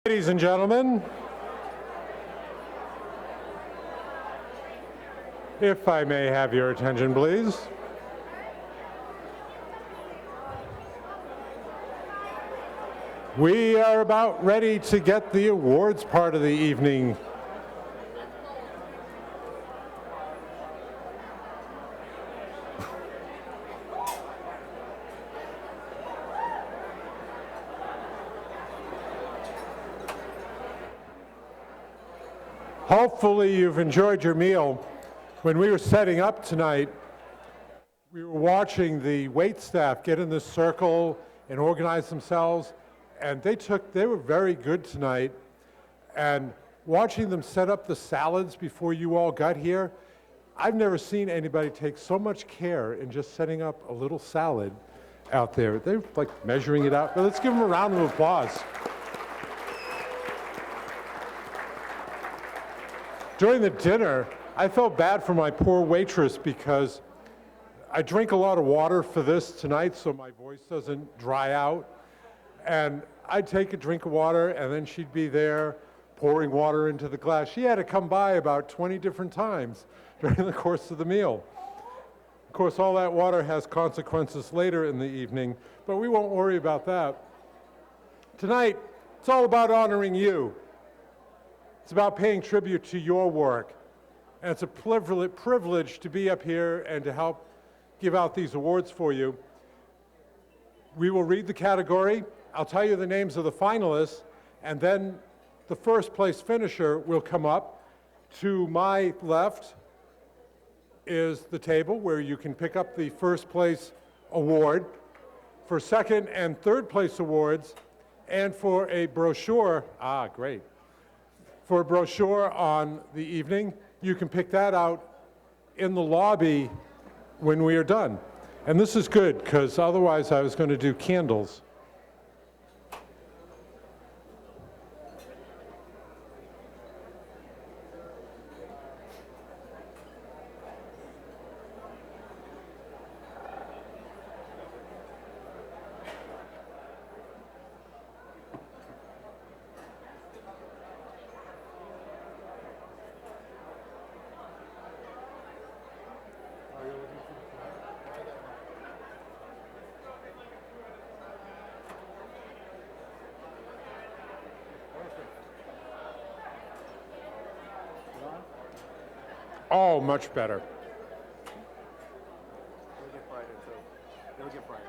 Ladies and gentlemen, if I may have your attention, please. We are about ready to get the awards part of the evening. Hopefully you've enjoyed your meal. When we were setting up tonight, we were watching the wait staff get in this circle and organize themselves, and they were very good tonight. And watching them set up the salads before you all got here, I've never seen anybody take so much care in just setting up a little salad out there. They're like measuring it out. But let's give them a round of applause. During the dinner, I felt bad for my poor waitress because I drink a lot of water for this tonight so my voice doesn't dry out. And I'd take a drink of water and then she'd be there pouring water into the glass. She had to come by about 20 different times during the course of the meal. Of course, all that water has consequences later in the evening, but we won't worry about that. Tonight, it's all about honoring you. It's about paying tribute to your work. And it's a privilege to be up here and to help give out these awards for you. We will read the category. I'll tell you the names of the finalists, and then the first place finisher will come up. To my left is the table where you can pick up the first place award. For second and third place awards, and for a brochure, great. For a brochure on the evening, you can pick that out in the lobby when we are done. And this is good, because otherwise I was going to do candles. Oh, much better. It'll get brighter too. It'll get brighter.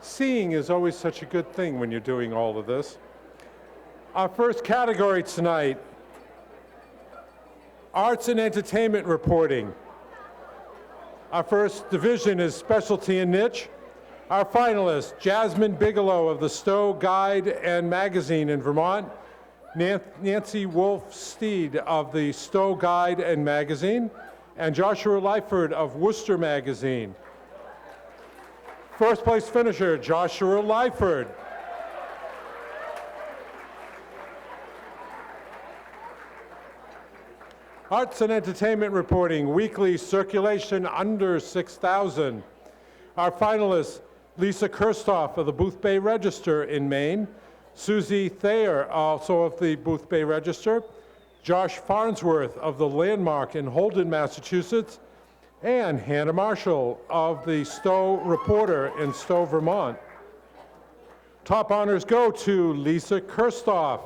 Seeing is always such a good thing when you're doing all of this. Our first category tonight, Arts and Entertainment Reporting. Our first division is Specialty and Niche. Our finalists, Jasmine Bigelow of the Stowe Guide and Magazine in Vermont, Nancy Wolf-Steed of the Stowe Guide and Magazine, and Joshua Lyford of Worcester Magazine. First place finisher, Joshua Lyford. Arts and Entertainment Reporting, weekly circulation under 6,000. Our finalists, Lisa Kirstoff of the Boothbay Register in Maine, Susie Thayer, also of the Boothbay Register, Josh Farnsworth of the Landmark in Holden, Massachusetts, and Hannah Marshall of the Stowe Reporter in Stowe, Vermont. Top honors go to Lisa Kirstoff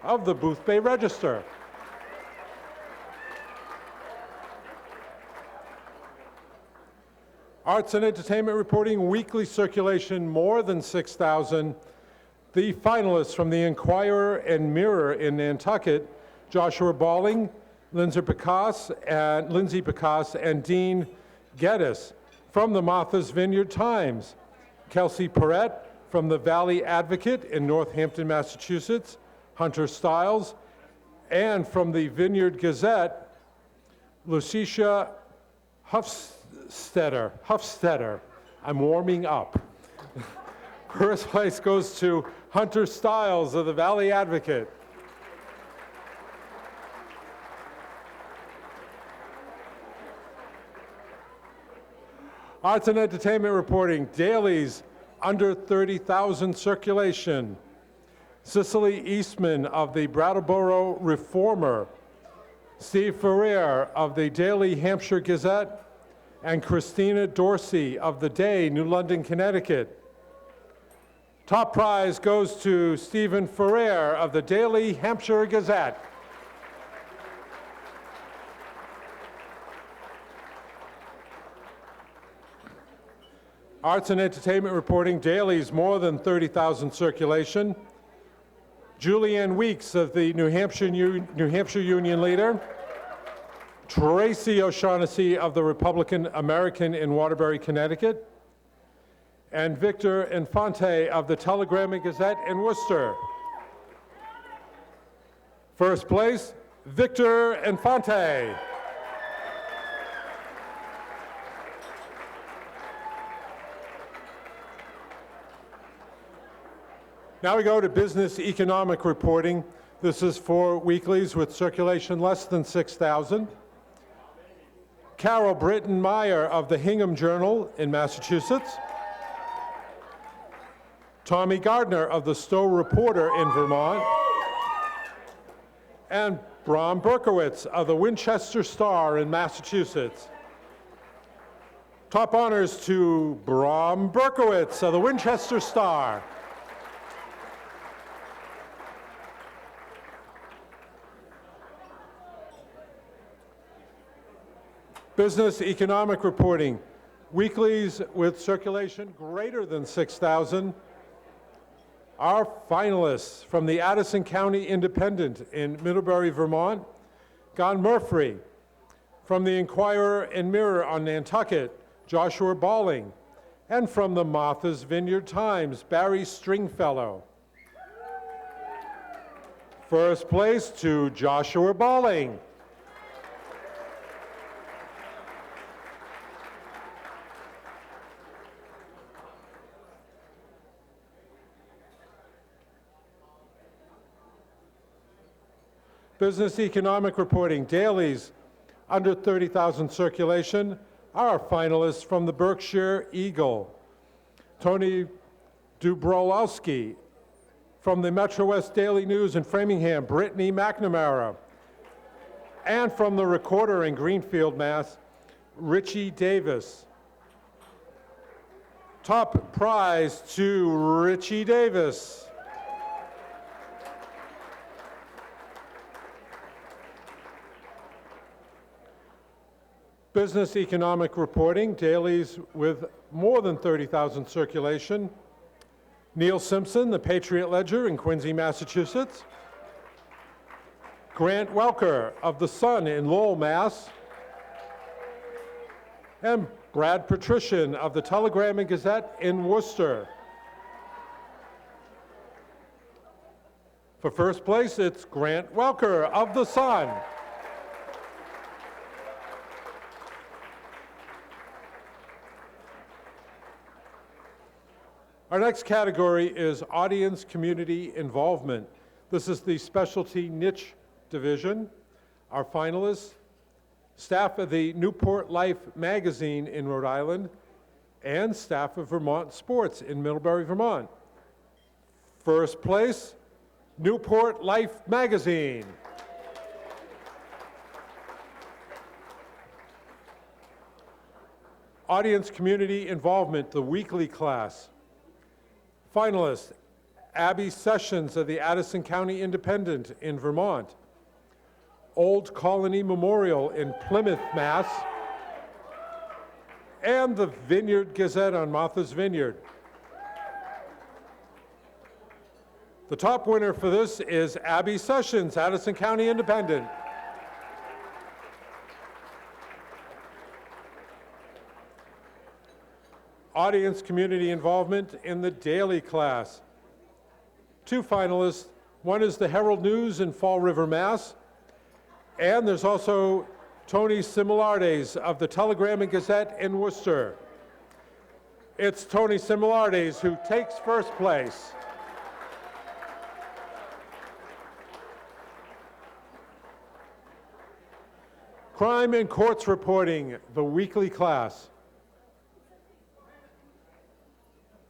of the Boothbay Register. Arts and Entertainment Reporting, weekly circulation more than 6,000. The finalists from the Inquirer and Mirror in Nantucket, Joshua Balling, Lindsay Picasse, and Dean Geddes. From the Martha's Vineyard Times, Kelsey Perrette from the Valley Advocate in Northampton, Massachusetts, Hunter Stiles, and from the Vineyard Gazette, Lucia Huffstetter. I'm warming up. First place goes to Hunter Stiles of the Valley Advocate. Arts and Entertainment Reporting, dailies under 30,000 circulation, Cicely Eastman of the Brattleboro Reformer, Steve Ferrer of the Daily Hampshire Gazette, and Christina Dorsey of the Day, New London, Connecticut. Top prize goes to Stephen Ferrer of the Daily Hampshire Gazette. Arts and entertainment reporting, dailies more than 30,000 circulation. Julianne Weeks of the New Hampshire Union Leader. Tracy O'Shaughnessy of the Republican American in Waterbury, Connecticut. And Victor Infante of the Telegram and Gazette in Worcester. First place, Victor Infante. Now we go to business economic reporting. This is for weeklies with circulation less than 6,000. Carol Britton Meyer of the Hingham Journal in Massachusetts. Tommy Gardner of the Stowe Reporter in Vermont. And Bram Berkowitz of the Winchester Star in Massachusetts. Top honors to Bram Berkowitz of the Winchester Star. Business economic reporting, weeklies with circulation greater than 6,000. Our finalists from the Addison County Independent in Middlebury, Vermont, Gon Murphy. From the Inquirer and Mirror on Nantucket, Joshua Balling. And from the Martha's Vineyard Times, Barry Stringfellow. First place to Joshua Balling. Business economic reporting, dailies under 30,000 circulation. Our finalists from the Berkshire Eagle, Tony Dubrowski. From the Metro West Daily News in Framingham, Brittany McNamara. And from the Recorder in Greenfield, Mass., Richie Davis. Top prize to Richie Davis. Business economic reporting, dailies with more than 30,000 circulation. Neil Simpson, the Patriot Ledger in Quincy, Massachusetts. Grant Welker of the Sun in Lowell, Mass. And Brad Patrician of the Telegram and Gazette in Worcester. For first place, it's Grant Welker of the Sun. Our next category is audience community involvement. This is the specialty niche division. Our finalists, staff of the Newport Life magazine in Rhode Island, and staff of Vermont Sports in Middlebury, Vermont. First place, Newport Life magazine. Audience community involvement, the weekly class. Finalists, Abby Sessions of the Addison County Independent in Vermont, Old Colony Memorial in Plymouth, Mass., and the Vineyard Gazette on Martha's Vineyard. The top winner for this is Abby Sessions, Addison County Independent. Audience community involvement in the daily class. Two finalists, one is the Herald News in Fall River, Mass., and there's also Tony Similardes of the Telegram and Gazette in Worcester. It's Tony Similardes who takes first place. Crime and Courts Reporting, the weekly class.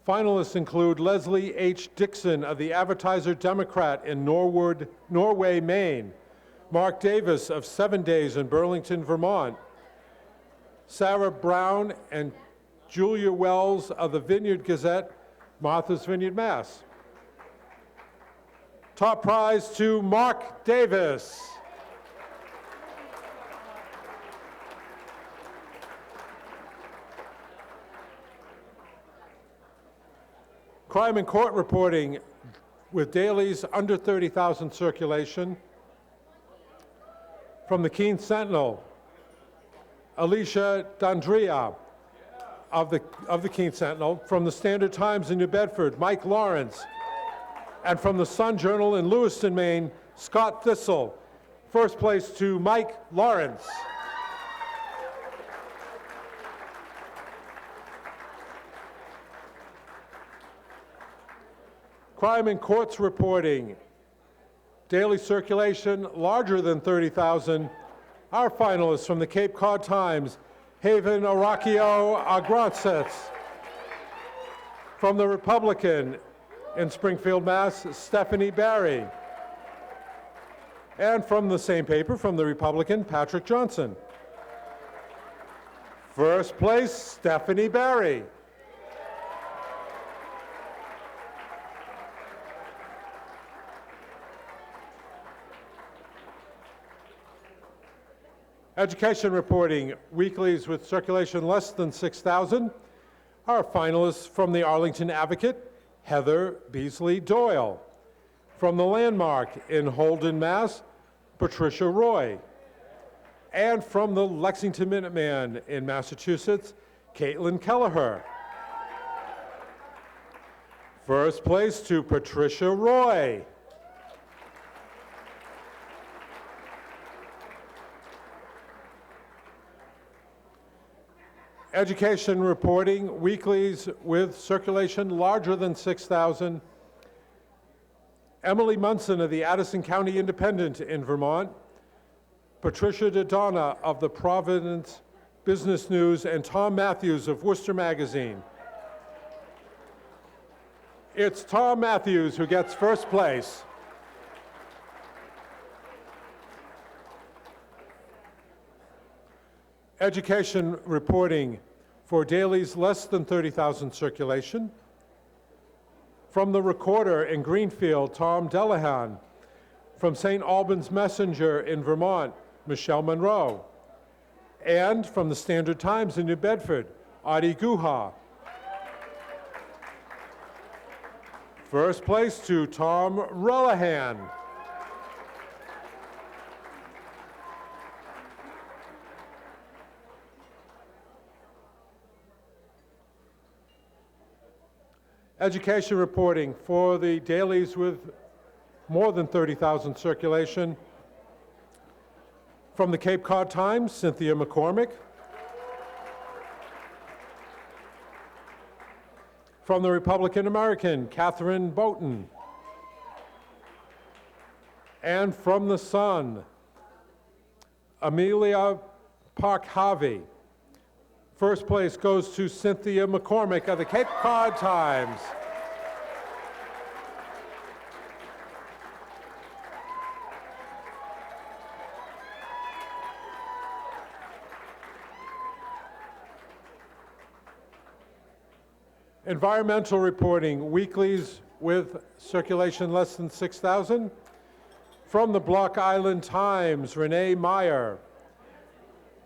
Finalists include Leslie H. Dixon of the Advertiser Democrat in Norway, Maine, Mark Davis of 7 Days in Burlington, Vermont, Sarah Brown and Julia Wells of the Vineyard Gazette, Martha's Vineyard, Mass. Top prize to Mark Davis. Crime and court reporting with dailies under 30,000 circulation. From the Keene Sentinel, Alicia Dandria of the Keene Sentinel. From the Standard Times in New Bedford, Mike Lawrence. And from the Sun Journal in Lewiston, Maine, Scott Thistle. First place to Mike Lawrence. Crime and courts reporting. Daily circulation larger than 30,000. Our finalists from the Cape Cod Times, Haven Orakio Agransets. From the Republican in Springfield, Mass., Stephanie Barry. And from the same paper, from the Republican, Patrick Johnson. First place, Stephanie Barry. Education reporting, weeklies with circulation less than 6,000. Our finalists from the Arlington Advocate, Heather Beasley Doyle. From the Landmark in Holden, Mass., Patricia Roy. And from the Lexington Minuteman in Massachusetts, Caitlin Kelleher. First place to Patricia Roy. Education reporting, weeklies with circulation larger than 6,000. Emily Munson of the Addison County Independent in Vermont, Patricia DeDonna of the Providence Business News, and Tom Matthews of Worcester Magazine. It's Tom Matthews who gets first place. Education reporting for dailies less than 30,000 circulation. From the Recorder in Greenfield, Tom Delahan. From St. Albans Messenger in Vermont, Michelle Monroe. And from the Standard Times in New Bedford, Adi Guha. First place to Tom Rellahan. Education reporting for the dailies with more than 30,000 circulation. From the Cape Cod Times, Cynthia McCormick. From the Republican American, Catherine Boughton. And from the Sun, Amelia Park Harvey. First place goes to Cynthia McCormick of the Cape Cod Times. Environmental reporting, weeklies with circulation less than 6,000. From the Block Island Times, Renee Meyer.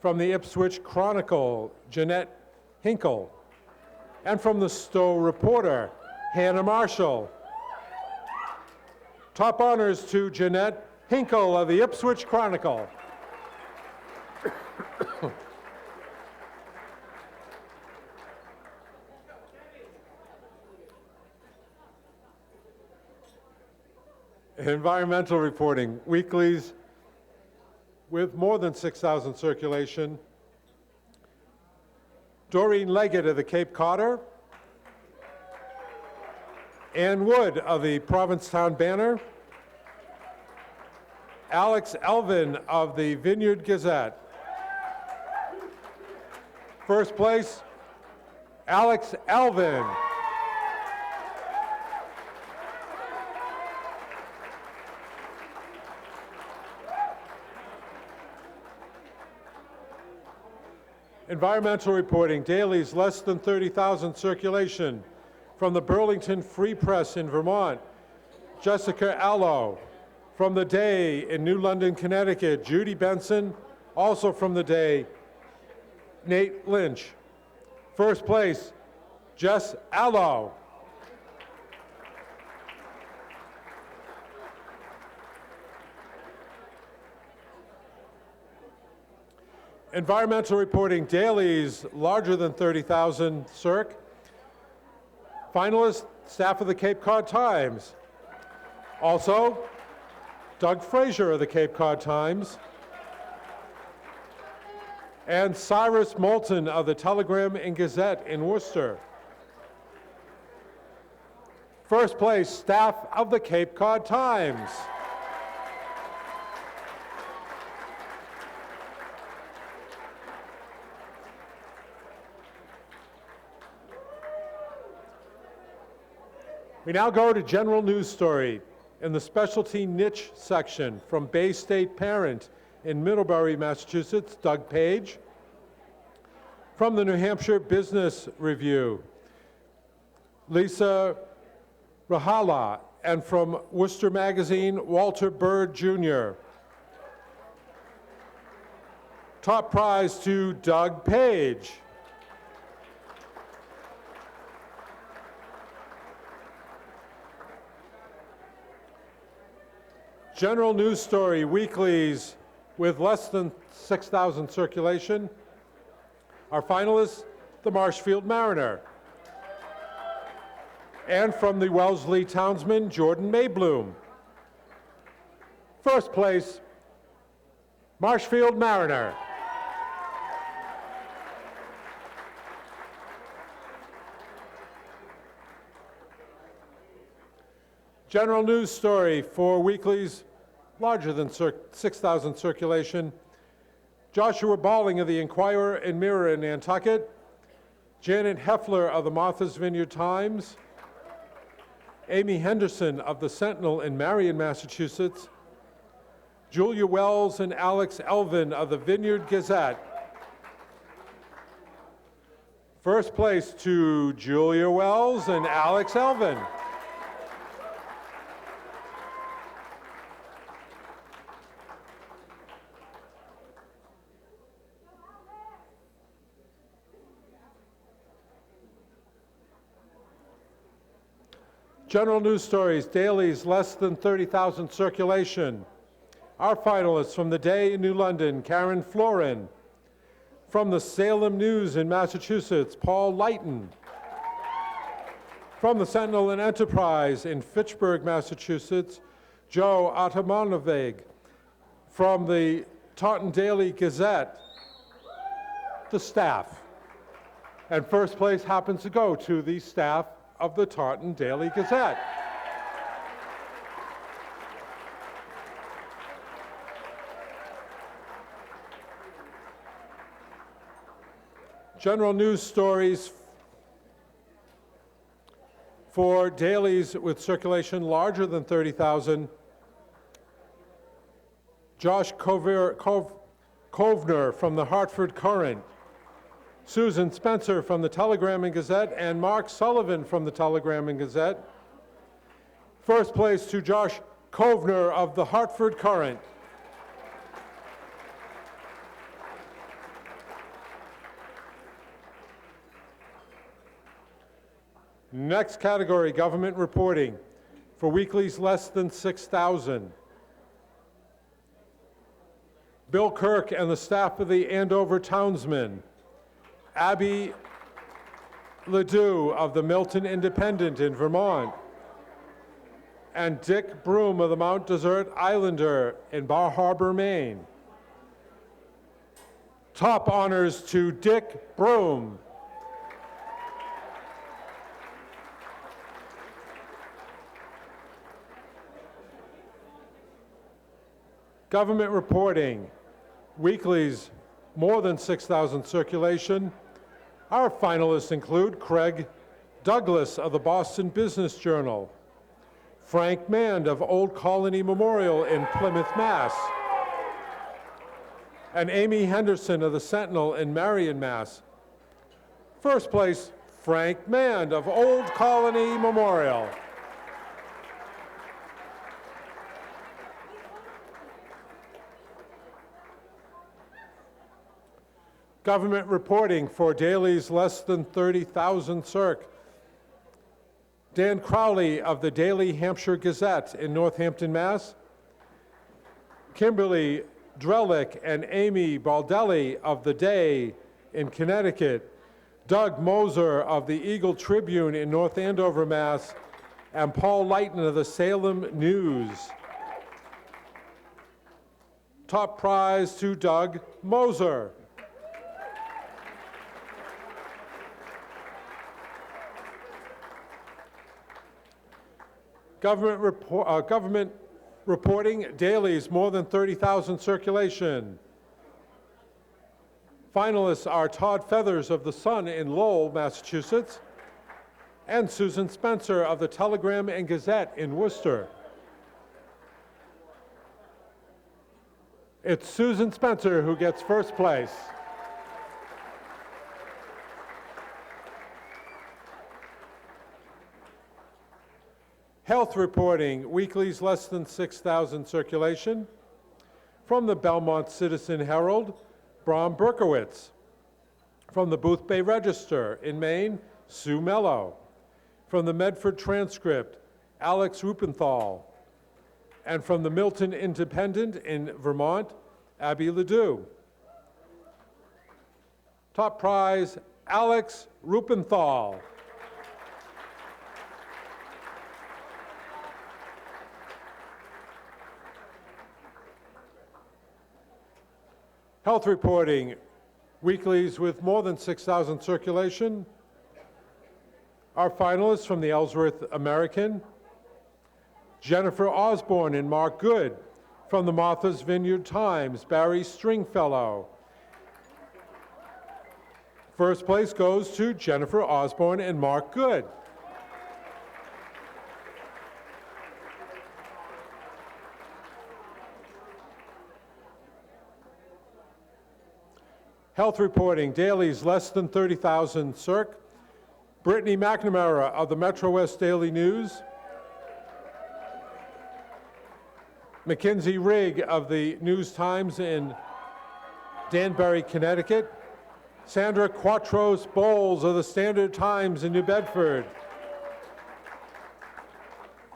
From the Ipswich Chronicle, Jeanette Hinkle. And from the Stowe Reporter, Hannah Marshall. Top honors to Jeanette Hinkle of the Ipswich Chronicle. Environmental reporting, weeklies with more than 6,000 circulation. Doreen Leggett of the Cape Codder. Ann Wood of the Provincetown Banner. Alex Elvin of the Vineyard Gazette. First place, Alex Elvin. Environmental reporting, dailies less than 30,000 circulation. From the Burlington Free Press in Vermont, Jessica Allo. From the Day in New London, Connecticut, Judy Benson. Also from the Day, Nate Lynch. First place, Jess Allo. Environmental reporting, dailies larger than 30,000 circ. Finalist, staff of the Cape Cod Times. Also, Doug Frazier of the Cape Cod Times. And Cyrus Moulton of the Telegram and Gazette in Worcester. First place, staff of the Cape Cod Times. We now go to general news story in the specialty niche section from Bay State Parent in Middlebury, Massachusetts, Doug Page. From the New Hampshire Business Review, Lisa Rahala. And from Worcester Magazine, Walter Bird Jr. Top prize to Doug Page. General news story, weeklies with less than 6,000 circulation. Our finalists, the Marshfield Mariner. And from the Wellesley Townsman, Jordan Maybloom. First place, Marshfield Mariner. General news story for weeklies larger than 6,000 circulation. Joshua Balling of the Inquirer and Mirror in Nantucket. Janet Heffler of the Martha's Vineyard Times. Amy Henderson of the Sentinel in Marion, Massachusetts. Julia Wells and Alex Elvin of the Vineyard Gazette. First place to Julia Wells and Alex Elvin. General news stories, dailies less than 30,000 circulation. Our finalists from the Day in New London, Karen Florin. From the Salem News in Massachusetts, Paul Lighton. From the Sentinel and Enterprise in Fitchburg, Massachusetts, Joe Atamanaveg. From the Taunton Daily Gazette, the staff. And first place happens to go to the staff of the Taunton Daily Gazette. General news stories for dailies with circulation larger than 30,000. Josh Kovner from the Hartford Courant. Susan Spencer from the Telegram and Gazette, and Mark Sullivan from the Telegram and Gazette. First place to Josh Kovner of the Hartford Courant. Next category, government reporting for weeklies less than 6,000. Bill Kirk and the staff of the Andover Townsman. Abby Ledoux of the Milton Independent in Vermont. And Dick Broom of the Mount Desert Islander in Bar Harbor, Maine. Top honors to Dick Broom. Government reporting, weeklies more than 6,000 circulation. Our finalists include Craig Douglas of the Boston Business Journal, Frank Mand of Old Colony Memorial in Plymouth, Mass, and Amy Henderson of the Sentinel in Marion, Mass. First place, Frank Mand of Old Colony Memorial. Government reporting for dailies less than 30,000 circ. Dan Crowley of the Daily Hampshire Gazette in Northampton, Mass. Kimberly Drellick and Amy Baldelli of The Day in Connecticut. Doug Moser of the Eagle Tribune in North Andover, Mass. And Paul Leighton of the Salem News. Top prize to Doug Moser. Government reporting dailies more than 30,000 circulation. Finalists are Todd Feathers of The Sun in Lowell, Massachusetts, and Susan Spencer of the Telegram and Gazette in Worcester. It's Susan Spencer who gets first place. Health reporting, weeklies less than 6,000 circulation. From the Belmont Citizen Herald, Brom Berkowitz. From the Booth Bay Register in Maine, Sue Mello. From the Medford Transcript, Alex Rupenthal. And from the Milton Independent in Vermont, Abby Ledoux. Top prize, Alex Rupenthal. Health reporting, weeklies with more than 6,000 circulation. Our finalists from the Ellsworth American, Jennifer Osborne and Mark Good. From the Martha's Vineyard Times, Barry Stringfellow. First place goes to Jennifer Osborne and Mark Good. Health reporting, dailies less than 30,000 circ. Brittany McNamara of the Metro West Daily News. Mackenzie Rigg of the News Times in Danbury, Connecticut. Sandra Quatros Bowles of the Standard Times in New Bedford.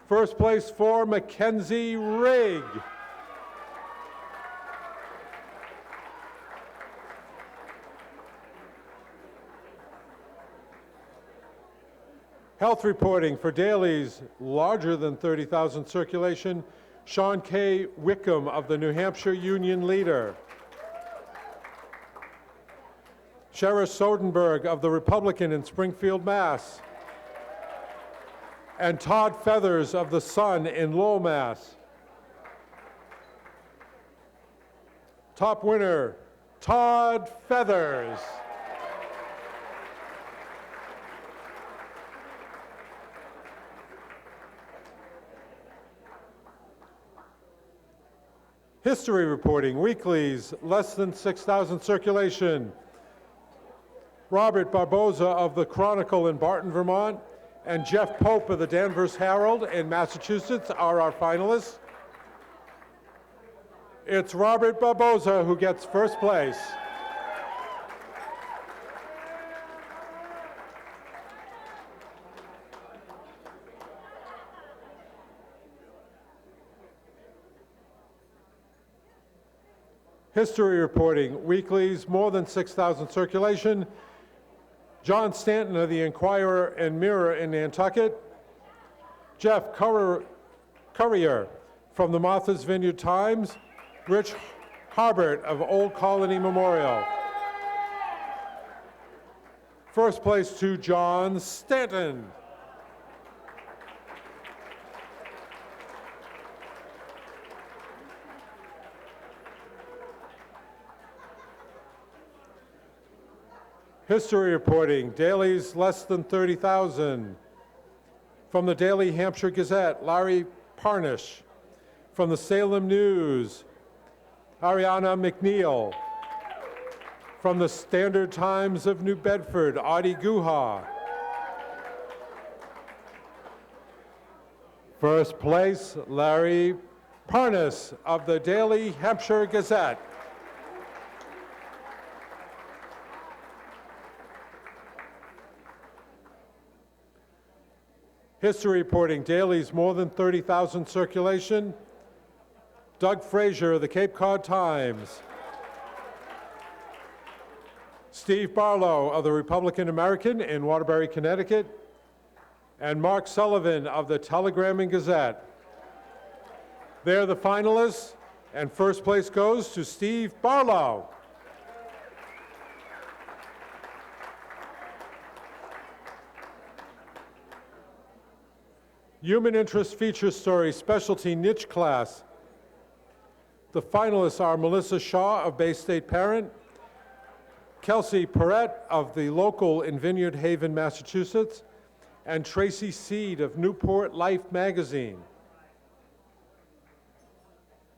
First place for Mackenzie Rigg. Health reporting for dailies larger than 30,000 circulation, Sean K. Wickham of the New Hampshire Union Leader. Shara Soderberg of the Republican in Springfield, Mass. And Todd Feathers of the Sun in Lowell, Mass. Top winner, Todd Feathers. History reporting, weeklies, less than 6,000 circulation. Robert Barboza of the Chronicle in Barton, Vermont, and Jeff Pope of the Danvers Herald in Massachusetts are our finalists. It's Robert Barboza who gets first place. History reporting, weeklies, more than 6,000 circulation. John Stanton of the Enquirer and Mirror in Nantucket. Jeff Currier from the Martha's Vineyard Times. Rich Harbert of Old Colony Memorial. First place to John Stanton. History reporting, dailies less than 30,000. From the Daily Hampshire Gazette, Larry Parnish. From the Salem News, Ariana McNeil. From the Standard Times of New Bedford, Audie Guha. First place, Larry Parnas of the Daily Hampshire Gazette. History reporting, dailies more than 30,000 circulation. Doug Frazier of the Cape Cod Times. Steve Barlow of the Republican American in Waterbury, Connecticut. And Mark Sullivan of the Telegram and Gazette. They're the finalists, and first place goes to Steve Barlow. Human Interest Feature Story Specialty Niche Class. The finalists are Melissa Shaw of Bay State Parent, Kelsey Perrette of the Local in Vineyard Haven, Massachusetts, and Tracy Seed of Newport Life Magazine.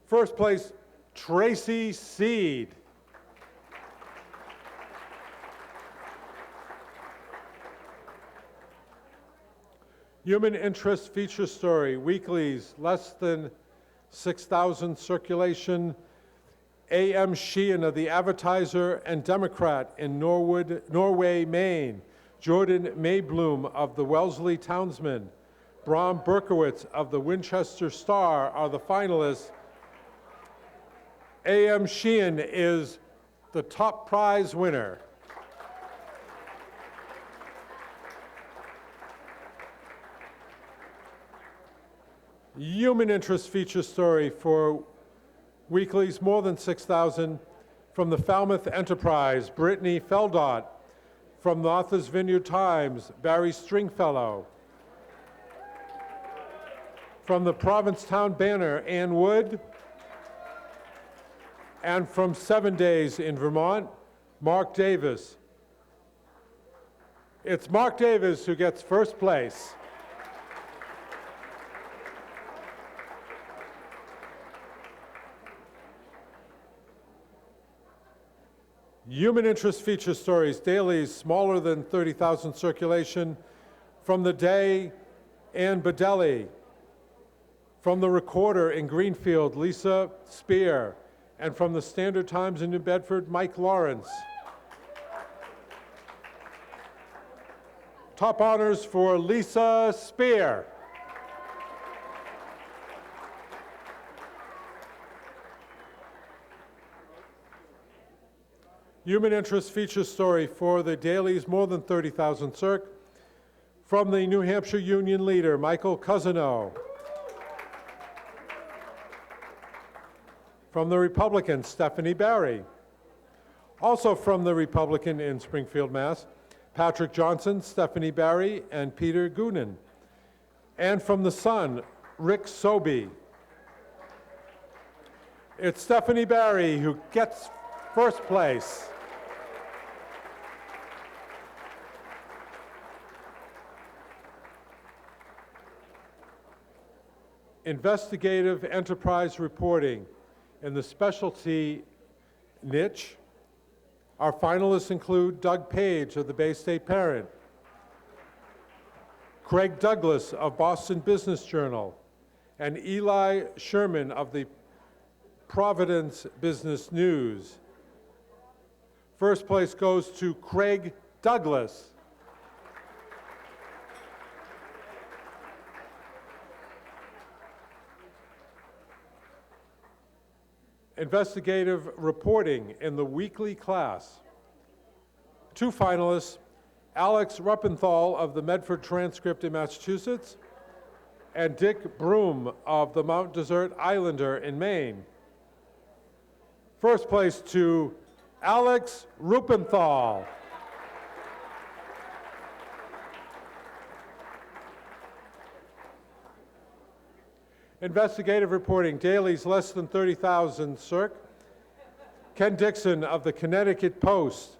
First place, Tracy Seed. Human Interest Feature Story, weeklies, less than 6,000 circulation. A.M. Sheehan of the Advertiser and Democrat in Norway, Maine. Jordan Maybloom of the Wellesley Townsman. Bram Berkowitz of the Winchester Star are the finalists. A.M. Sheehan is the top prize winner. Human Interest Feature Story for weeklies more than 6,000 from the Falmouth Enterprise, Brittany Feldot. From the Martha's Vineyard Times, Barry Stringfellow. From the Provincetown Banner, Ann Wood. And from 7 Days in Vermont, Mark Davis. It's Mark Davis who gets first place. Human Interest Feature Stories, dailies smaller than 30,000 circulation. From the Day, Ann Badelli. From the Recorder in Greenfield, Lisa Spear. And from the Standard Times in New Bedford, Mike Lawrence. Top honors for Lisa Spear. Human Interest Feature Story for the dailies more than 30,000 circ. From the New Hampshire Union Leader, Michael Cousineau. From the Republican, Stephanie Barry. Also from the Republican in Springfield, Mass., Patrick Johnson, Stephanie Barry, and Peter Goonan. And from the Sun, Rick Sobey. It's Stephanie Barry who gets first place. Investigative enterprise reporting in the specialty niche. Our finalists include Doug Page of the Bay State Parent, Craig Douglas of Boston Business Journal, and Eli Sherman of the Providence Business News. First place goes to Craig Douglas. Investigative reporting in the weekly class. 2 finalists, Alex Ruppenthal of the Medford Transcript in Massachusetts, and Dick Broom of the Mount Desert Islander in Maine. First place to Alex Ruppenthal. Investigative reporting, dailies less than 30,000 circ. Ken Dixon of the Connecticut Post,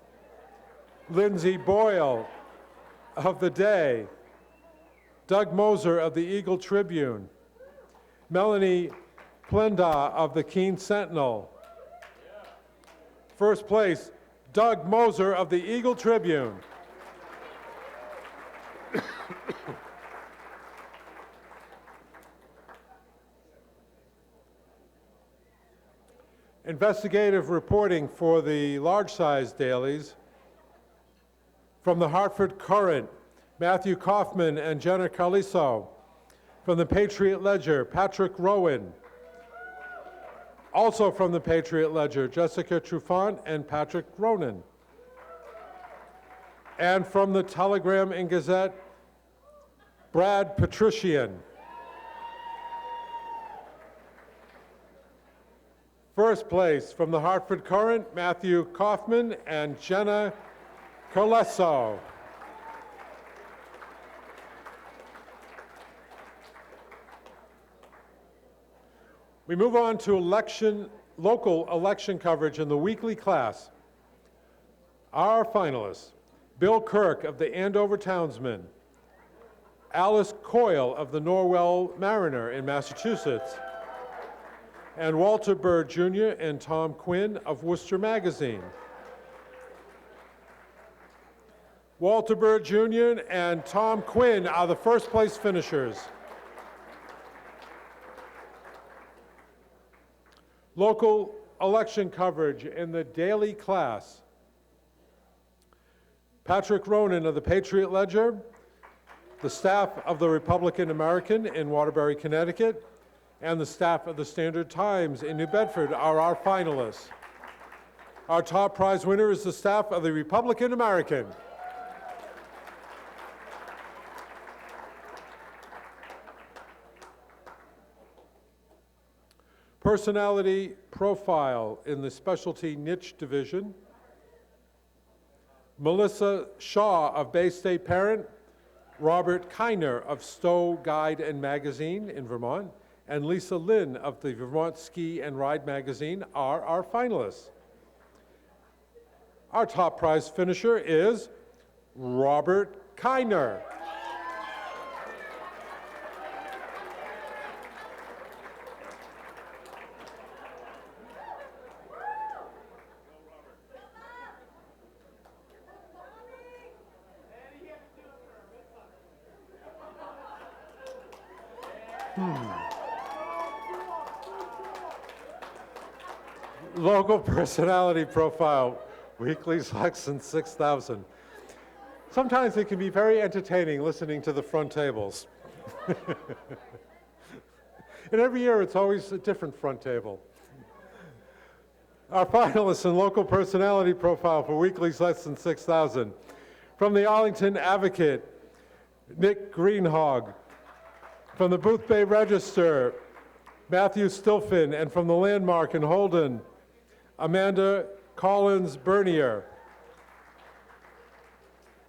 Lindsay Boyle of The Day, Doug Moser of the Eagle Tribune, Melanie Plenda of the Keene Sentinel. First place, Doug Moser of the Eagle Tribune. Investigative reporting for the large-sized dailies. From the Hartford Courant, Matthew Kaufman and Jenna Carliso. From the Patriot Ledger, Patrick Rowan. Also from the Patriot Ledger, Jessica Trufant and Patrick Ronan. And from the Telegram and Gazette, Brad Patrician. First place from the Hartford Courant, Matthew Kaufman and Jenna Carliso. We move on to local election coverage in the weekly class. Our finalists: Bill Kirk of the Andover Townsman, Alice Coyle of the Norwell Mariner in Massachusetts, and Walter Bird Jr. and Tom Quinn of Worcester Magazine. Walter Bird Jr. and Tom Quinn are the first place finishers. Local election coverage in the daily class. Patrick Ronan of the Patriot Ledger, the staff of the Republican American in Waterbury, Connecticut, and the staff of the Standard Times in New Bedford are our finalists. Our top prize winner is the staff of the Republican American. Personality profile in the specialty niche division. Melissa Shaw of Bay State Parent, Robert Kiner of Stowe Guide and Magazine in Vermont, and Lisa Lynn of the Vermont Ski and Ride Magazine are our finalists. Our top prize finisher is Robert Kiner. Local personality profile, weekly selection 6,000. Sometimes it can be very entertaining listening to the front tables. And every year it's always a different front table. Our finalists in local personality profile for weekly selection 6,000. From the Arlington Advocate, Nick Greenhog. From the Booth Bay Register, Matthew Stilfin, and from the Landmark in Holden, Amanda Collins Bernier.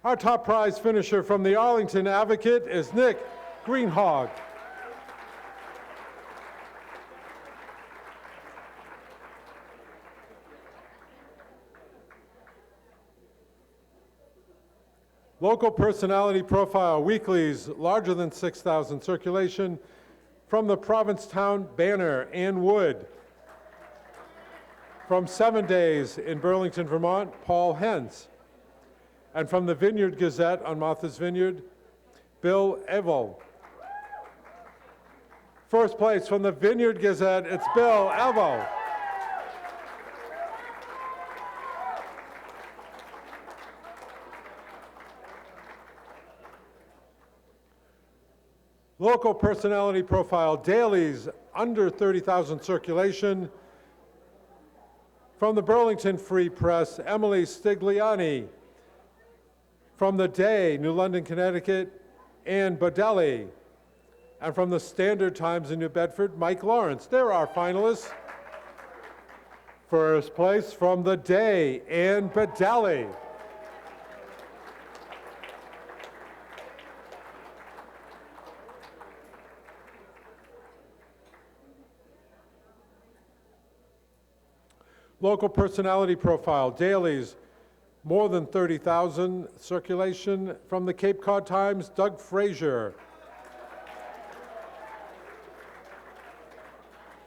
Our top prize finisher from the Arlington Advocate is Nick Greenhog. Local personality profile weeklies, larger than 6,000 circulation. From the Provincetown Banner, Ann Wood. From 7 Days in Burlington, Vermont, Paul Hentz. And from the Vineyard Gazette on Martha's Vineyard, Bill Evell. First place from the Vineyard Gazette, it's Bill Evell. Local personality profile dailies under 30,000 circulation. From the Burlington Free Press, Emily Stigliani. From The Day, New London, Connecticut, Ann Badelli. And from the Standard Times in New Bedford, Mike Lawrence. There are finalists. First place from The Day, Ann Badelli. Local personality profile, dailies, more than 30,000 circulation. From the Cape Cod Times, Doug Frazier.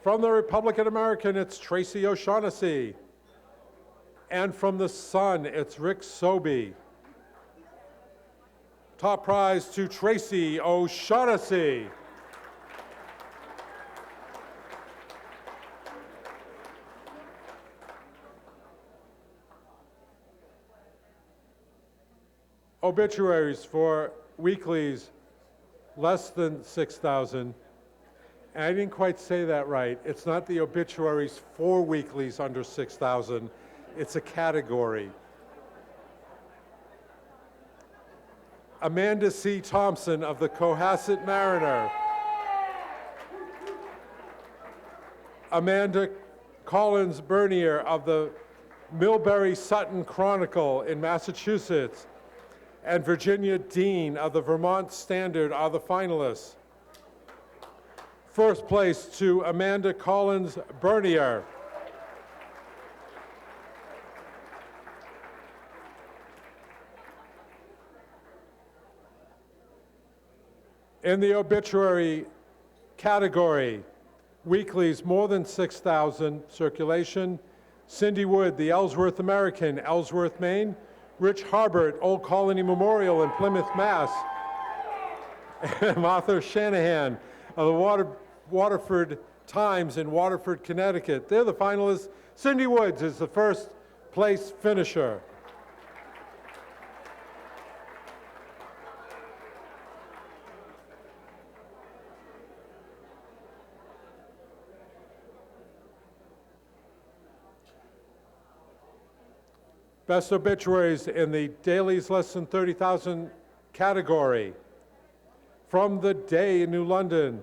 From the Republican American, it's Tracy O'Shaughnessy. And from the Sun, it's Rick Sobey. Top prize to Tracy O'Shaughnessy. Obituaries for weeklies less than 6,000. And I didn't quite say that right. It's not the obituaries for weeklies under 6,000. It's a category. Amanda C. Thompson of the Cohasset Mariner. Amanda Collins Bernier of the Millbury Sutton Chronicle in Massachusetts. And Virginia Dean of the Vermont Standard are the finalists. First place to Amanda Collins Bernier. In the obituary category, weeklies more than 6,000 circulation, Cindy Wood, the Ellsworth American, Ellsworth, Maine, Rich Harbert, Old Colony Memorial in Plymouth, Mass. Martha Shanahan of the Waterford Times in Waterford, Connecticut. They're the finalists. Cindy Woods is the first place finisher. Best obituaries in the dailies less than 30,000 category. From the Day in New London,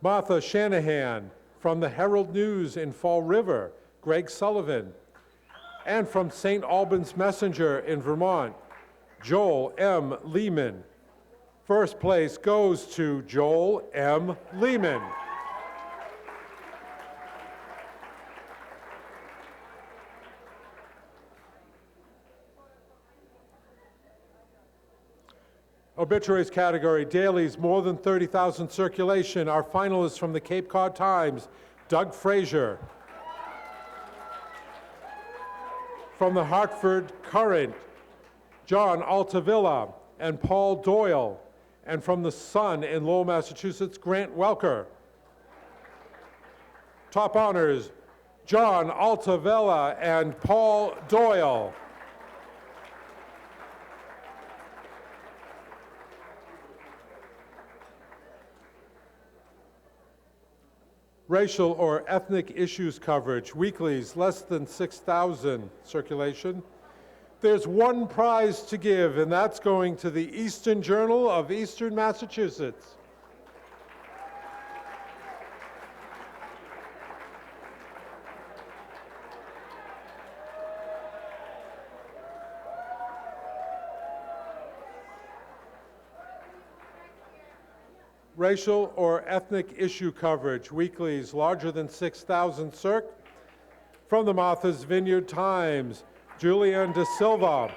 Martha Shanahan. From the Herald News in Fall River, Greg Sullivan. And from St. Albans Messenger in Vermont, Joel M. Lehman. First place goes to Joel M. Lehman. Obituaries category, dailies, more than 30,000 circulation. Our finalists from the Cape Cod Times, Doug Frazier. From the Hartford Courant, John Altavilla and Paul Doyle. And from the Sun in Lowell, Massachusetts, Grant Welker. Top honors, John Altavilla and Paul Doyle. Racial or ethnic issues coverage, weeklies less than 6,000 circulation. There's one prize to give, and that's going to the Eastern Journal of Eastern Massachusetts. Racial or ethnic issue coverage, weeklies larger than 6,000 circ. From the Martha's Vineyard Times, Julianne De Silva.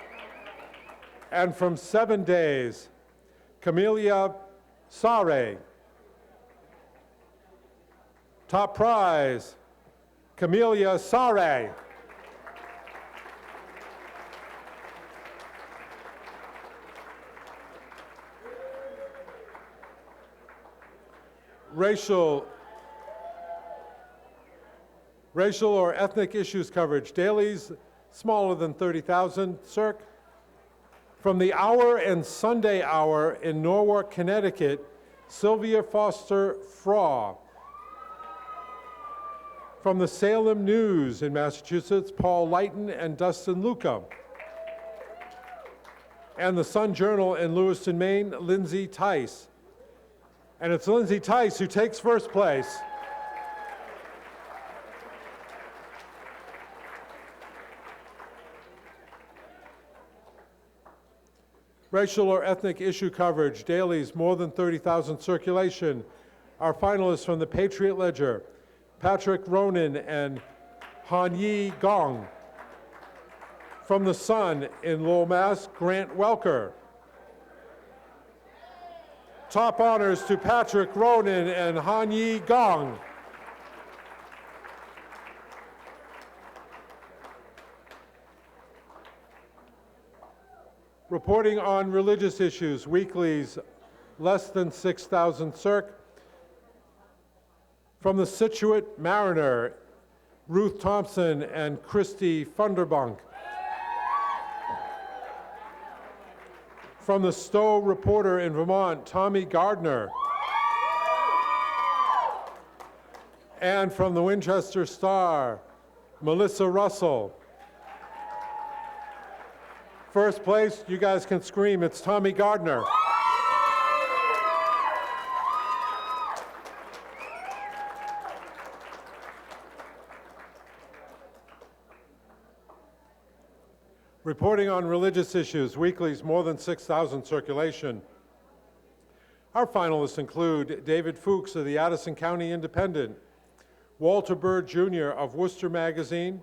And from 7 Days, Camelia Sare. Top prize, Camelia Sare. Racial or ethnic issues coverage, dailies smaller than 30,000 circ. From the Hour and Sunday Hour in Norwalk, Connecticut, Sylvia Foster Fraw. From the Salem News in Massachusetts, Paul Lighton and Dustin Luca. And the Sun Journal in Lewiston, Maine, Lindsay Tice. And it's Lindsay Tice who takes first place. Racial or ethnic issue coverage, dailies more than 30,000 circulation. Our finalists from the Patriot Ledger, Patrick Ronan and Han Yi Gong. From the Sun in Lowell, Mass, Grant Welker. Top honors to Patrick Ronan and Han Yi Gong. Reporting on religious issues, weeklies less than 6,000 circ. From the Scituate Mariner, Ruth Thompson and Christy Funderbank. From the Stowe Reporter in Vermont, Tommy Gardner. And from the Winchester Star, Melissa Russell. First place, you guys can scream, it's Tommy Gardner. Reporting on religious issues, weeklies more than 6,000 circulation. Our finalists include David Fuchs of the Addison County Independent, Walter Bird Jr. of Worcester Magazine,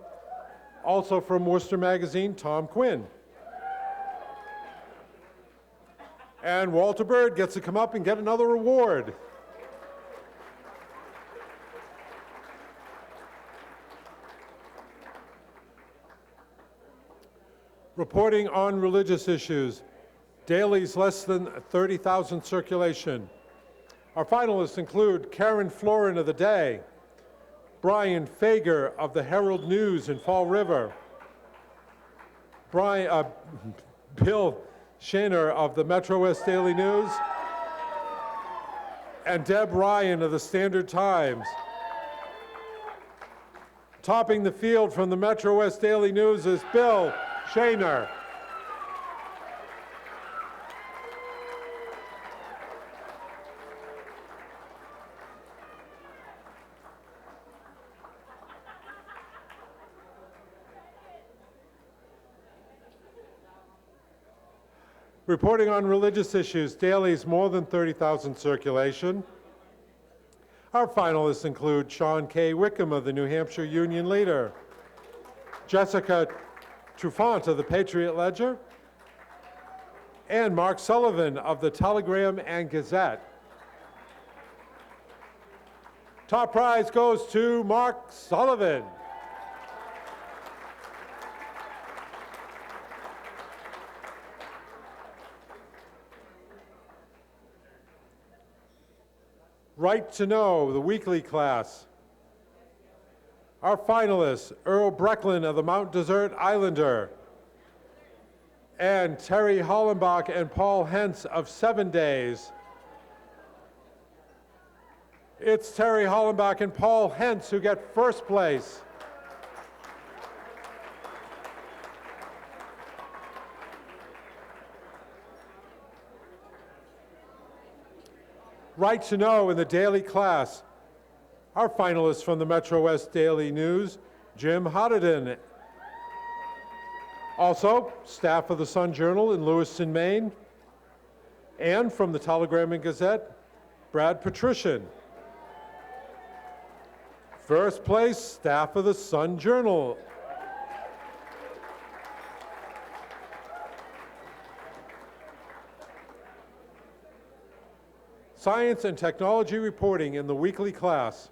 also from Worcester Magazine, Tom Quinn. And Walter Bird gets to come up and get another award. Reporting on religious issues, dailies less than 30,000 circulation. Our finalists include Karen Florin of The Day, Brian Fager of the Herald News in Fall River, Bill Shaner of the Metro West Daily News, and Deb Ryan of the Standard Times. Topping the field from the Metro West Daily News is Bill Shaner. Reporting on religious issues, dailies more than 30,000 circulation. Our finalists include Sean K. Wickham of the New Hampshire Union Leader, Jessica Trufant of the Patriot Ledger, and Mark Sullivan of the Telegram and Gazette. Top prize goes to Mark Sullivan. Right to Know, the weekly class. Our finalists, Earl Brecklin of the Mount Desert Islander, and Terry Hollenbach and Paul Hentz of 7 Days. It's Terry Hollenbach and Paul Hentz who get first place. Right to Know in the daily class. Our finalists from the Metro West Daily News, Jim Hoddenden. Also, staff of the Sun Journal in Lewiston, Maine. And from the Telegram and Gazette, Brad Patrician. First place, staff of the Sun Journal. Science and Technology Reporting in the weekly class.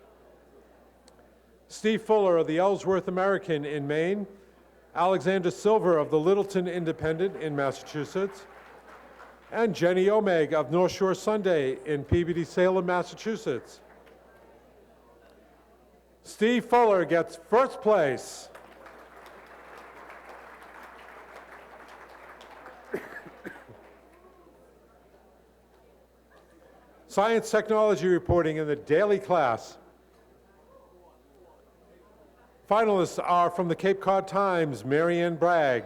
Steve Fuller of the Ellsworth American in Maine, Alexander Silver of the Littleton Independent in Massachusetts, and Jenny Omeg of North Shore Sunday in Peabody, Salem, Massachusetts. Steve Fuller gets first place. Science Technology Reporting in the daily class. Finalists are from the Cape Cod Times, Marianne Bragg.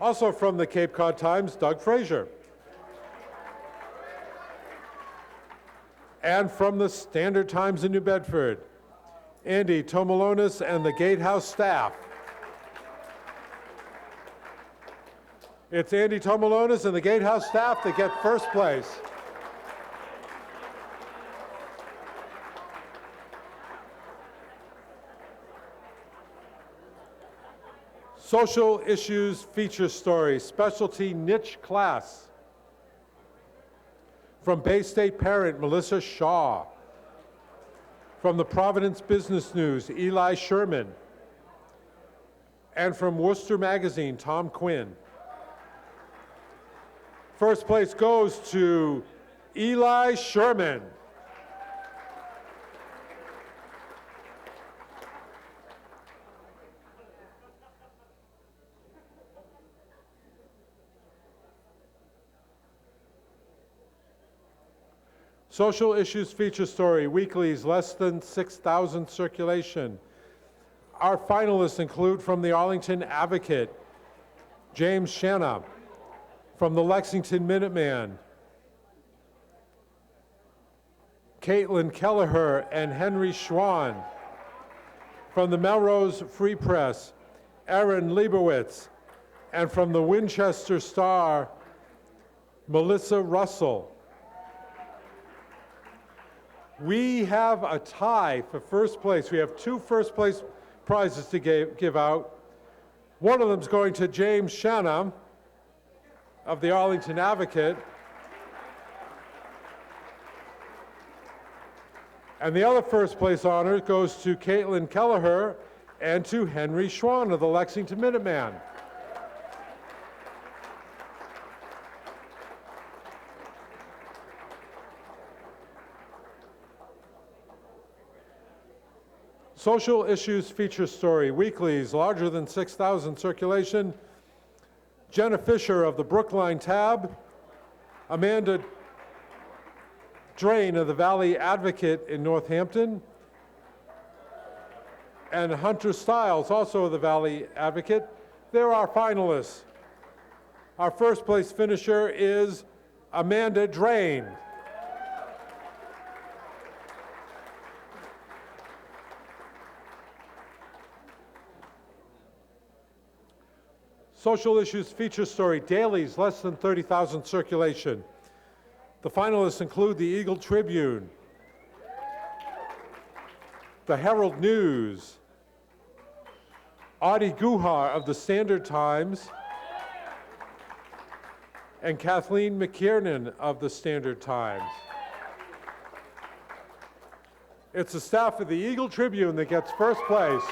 Also from the Cape Cod Times, Doug Frazier. And from the Standard Times in New Bedford, Andy Tomalonis and the Gatehouse staff. It's Andy Tomalonis and the Gatehouse staff that get first place. Social Issues Feature Story, Specialty Niche Class. From Bay State Parent, Melissa Shaw. From the Providence Business News, Eli Sherman. And from Worcester Magazine, Tom Quinn. First place goes to Eli Sherman. Social Issues Feature Story, weeklies, less than 6,000 circulation. Our finalists include from the Arlington Advocate, James Shanna. From the Lexington Minuteman, Caitlin Kelleher and Henry Schwann. From the Melrose Free Press, Aaron Leibowitz. And from the Winchester Star, Melissa Russell. We have a tie for first place. We have two first place prizes to give out. One of them is going to James Shanna of the Arlington Advocate. And the other first place honor goes to Caitlin Kelleher and to Henry Schwann of the Lexington Minuteman. Social Issues Feature Story, weeklies, larger than 6,000 circulation. Jenna Fisher of the Brookline Tab, Amanda Drain of the Valley Advocate in Northampton, and Hunter Stiles, also of the Valley Advocate. They're our finalists. Our first place finisher is Amanda Drain. Social Issues Feature Story, dailies, less than 30,000 circulation. The finalists include the Eagle Tribune, the Herald News, Audie Guhar of the Standard Times, and Kathleen McKiernan of the Standard Times. It's the staff of the Eagle Tribune that gets first place.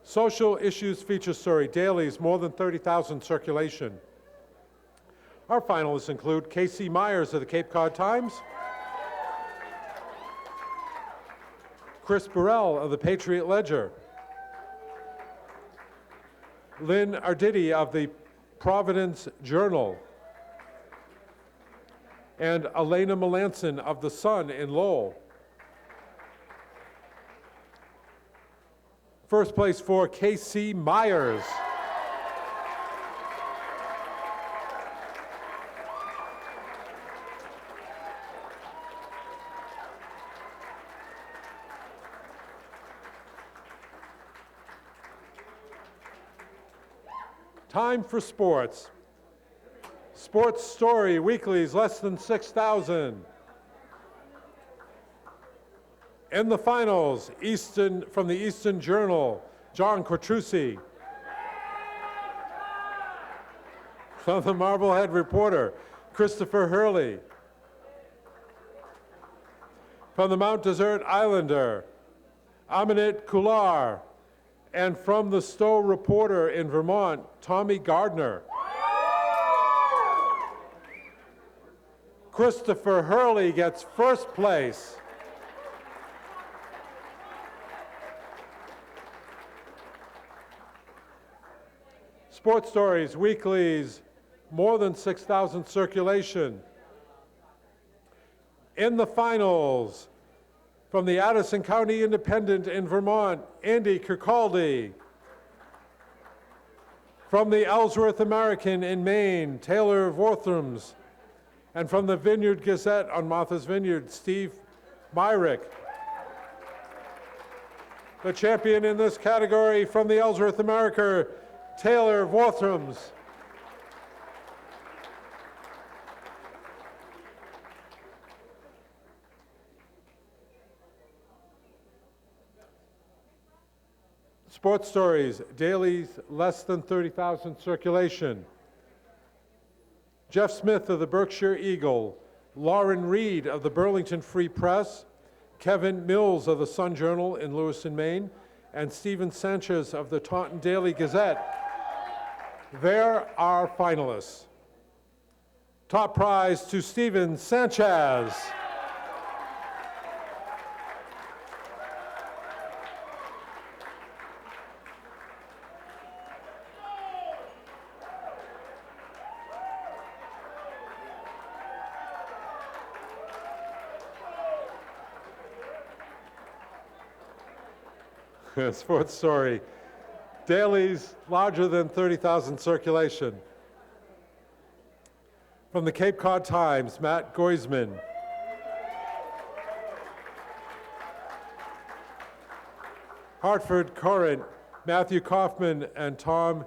Social Issues Feature Story, dailies, more than 30,000 circulation. Our finalists include Casey Myers of the Cape Cod Times, Chris Burrell of the Patriot Ledger, Lynn Arditi of the Providence Journal, and Elena Melanson of the Sun in Lowell. First place for Casey Myers. Time for sports. Sports Story, weeklies, less than 6,000. In the finals, from the Eastern Journal, John Quattrucci. From the Marblehead Reporter, Christopher Hurley. From the Mount Desert Islander, Aminat Kular. And from the Stowe Reporter in Vermont, Tommy Gardner. Christopher Hurley gets first place. Sports Stories, weeklies, more than 6,000 circulation. In the finals, from the Addison County Independent in Vermont, Andy Kirkcaldy. From the Ellsworth American in Maine, Taylor Vorthrams. And from the Vineyard Gazette on Martha's Vineyard, Steve Myrick. The champion in this category from the Ellsworth America, Taylor Vorthrams. Sports Stories, dailies, less than 30,000 circulation. Jeff Smith of the Berkshire Eagle, Lauren Reed of the Burlington Free Press, Kevin Mills of the Sun Journal in Lewiston, Maine, and Stephen Sanchez of the Taunton Daily Gazette. There are finalists. Top prize to Stephen Sanchez. Sports story. Dailies larger than 30,000 circulation. From the Cape Cod Times, Matt Goisman. Hartford Courant, Matthew Kaufman and Tom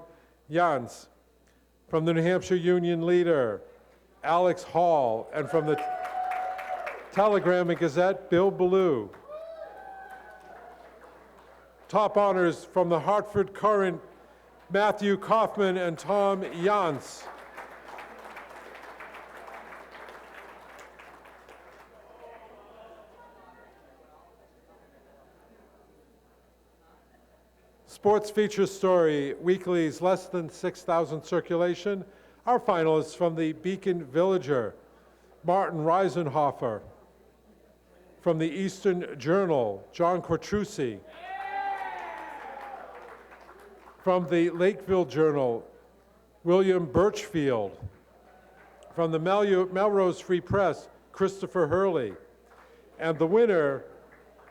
Jans. From the New Hampshire Union Leader, Alex Hall. And from the Telegram and Gazette, Bill Ballou. Top honors from the Hartford Courant, Matthew Kaufman and Tom Jans. Sports feature story, weeklies less than 6,000 circulation. Our finalists from the Beacon Villager, Martin Reisenhofer. From the Eastern Journal, John Quattrucci. From the Lakeville Journal, William Birchfield. From the Melrose Free Press, Christopher Hurley. And the winner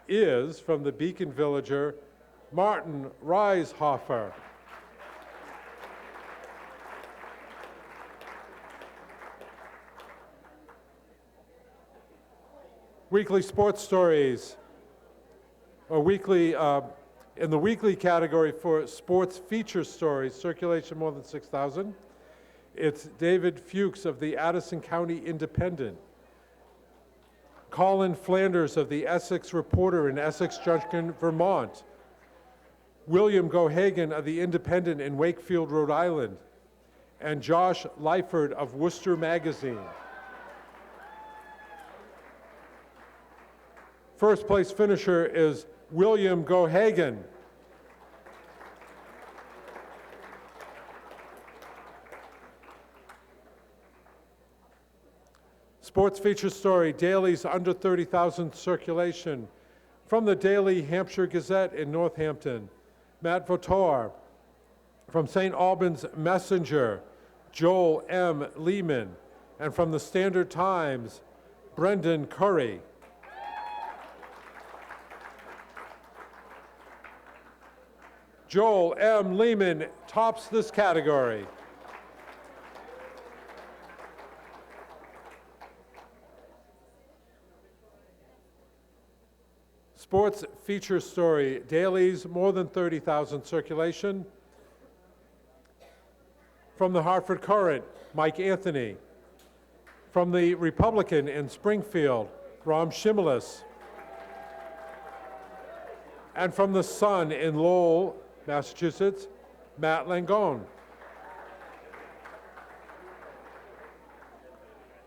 is, from the Beacon Villager, Martin Reishofer. Weekly sports stories, or weekly, in the weekly category for sports feature stories, circulation more than 6,000. It's David Fuchs of the Addison County Independent, Colin Flanders of the Essex Reporter in Essex Junction, Vermont, William Gohagan of the Independent in Wakefield, Rhode Island, and Josh Lyford of Worcester Magazine. First place finisher is William Gohagan. Sports feature story, dailies under 30,000 circulation. From the Daily Hampshire Gazette in Northampton, Matt Votor. From St. Albans Messenger, Joel M. Lehman. And from the Standard Times, Brendan Curry. Joel M. Lehman tops this category. Sports feature story, dailies more than 30,000 circulation. From the Hartford Courant, Mike Anthony. From the Republican in Springfield, Ram Shimolis. And from the Sun in Lowell, Massachusetts, Matt Langone.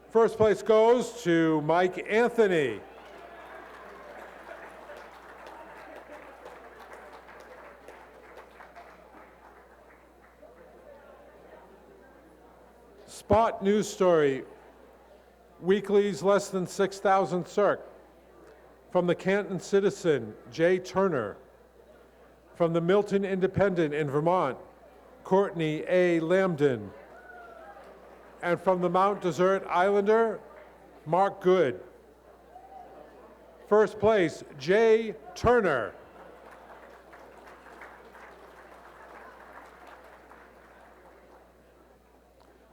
First place goes to Mike Anthony. Spot news story, weeklies less than 6,000 circ. From the Canton Citizen, Jay Turner. From the Milton Independent in Vermont, Courtney A. Lambden. And from the Mount Desert Islander, Mark Good. First place, Jay Turner.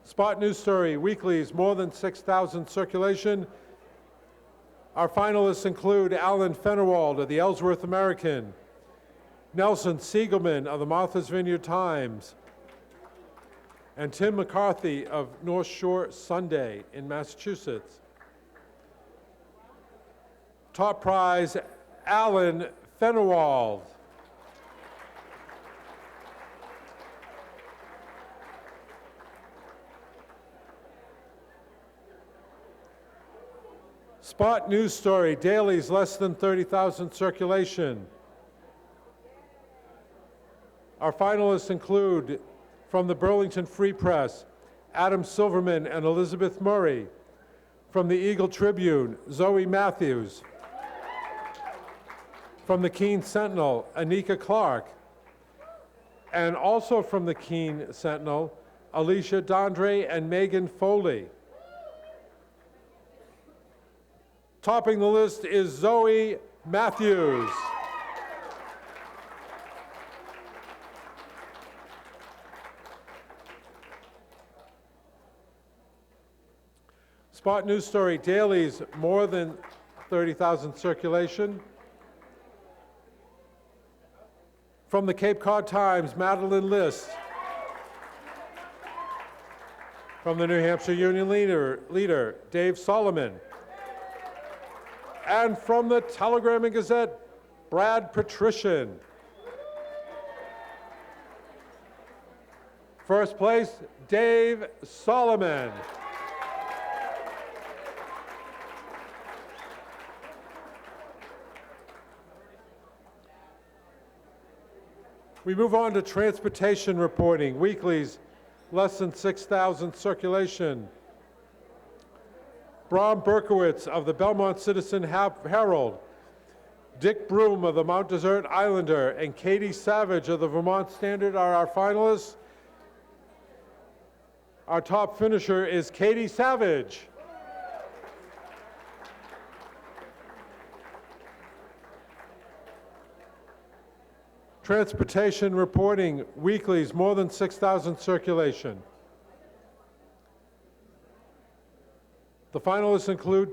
Spot news story, weeklies more than 6,000 circulation. Our finalists include Alan Fennerwald of the Ellsworth American, Nelson Siegelman of the Martha's Vineyard Times, and Tim McCarthy of North Shore Sunday in Massachusetts. Top prize, Alan Fennerwald. Spot news story, dailies less than 30,000 circulation. Our finalists include, from the Burlington Free Press, Adam Silverman and Elizabeth Murray. From the Eagle Tribune, Zoe Matthews. From the Keene Sentinel, Anika Clark. And also from the Keene Sentinel, Alicia Dondre and Megan Foley. Topping the list is Zoe Matthews. Spot news story, dailies more than 30,000 circulation. From the Cape Cod Times, Madeline List. From the New Hampshire Union leader, Dave Solomon. And from the Telegram and Gazette, Brad Patrician. First place, Dave Solomon. We move on to transportation reporting, weeklies, less than 6,000 circulation. Bram Berkowitz of the Belmont Citizen Herald, Dick Broom of the Mount Desert Islander, and Katie Savage of the Vermont Standard are our finalists. Our top finisher is Katie Savage. Transportation reporting, weeklies, more than 6,000 circulation. The finalists include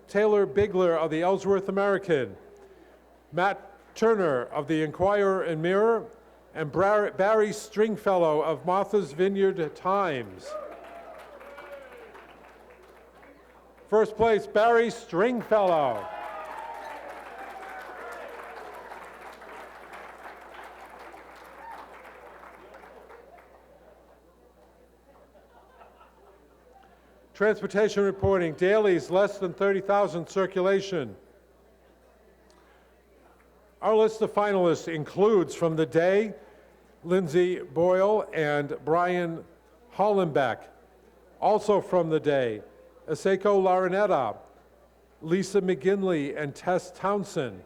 Taylor Bigler of the Ellsworth American, Matt Turner of the Enquirer and Mirror, and Barry Stringfellow of Martha's Vineyard Times. First place, Barry Stringfellow. Transportation reporting, dailies less than 30,000 circulation. Our list of finalists includes from the day, Lindsay Boyle and Brian Hollenbeck. Also from the day, Aseko Larinetta, Lisa McGinley and Tess Townsend.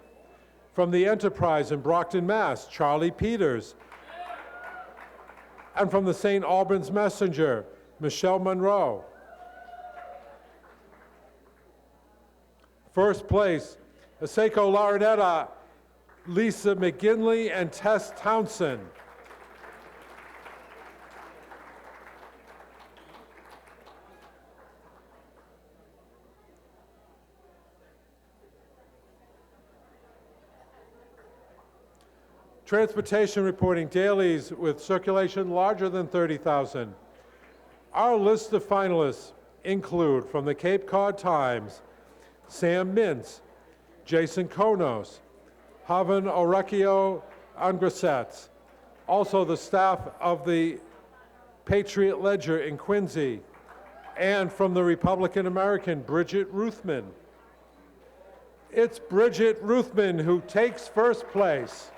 From the Enterprise in Brockton, Mass., Charlie Peters. And from the St. Albans Messenger, Michelle Monroe. First place, Aseko Larinetta, Lisa McGinley, and Tess Townsend. Transportation reporting, dailies with circulation larger than 30,000. Our list of finalists include, from the Cape Cod Times, Sam Mintz, Jason Konos, Havan Orekio Angrasets, also the staff of the Patriot Ledger in Quincy, and from the Republican American, Bridget Ruthman. It's Bridget Ruthman who takes first place.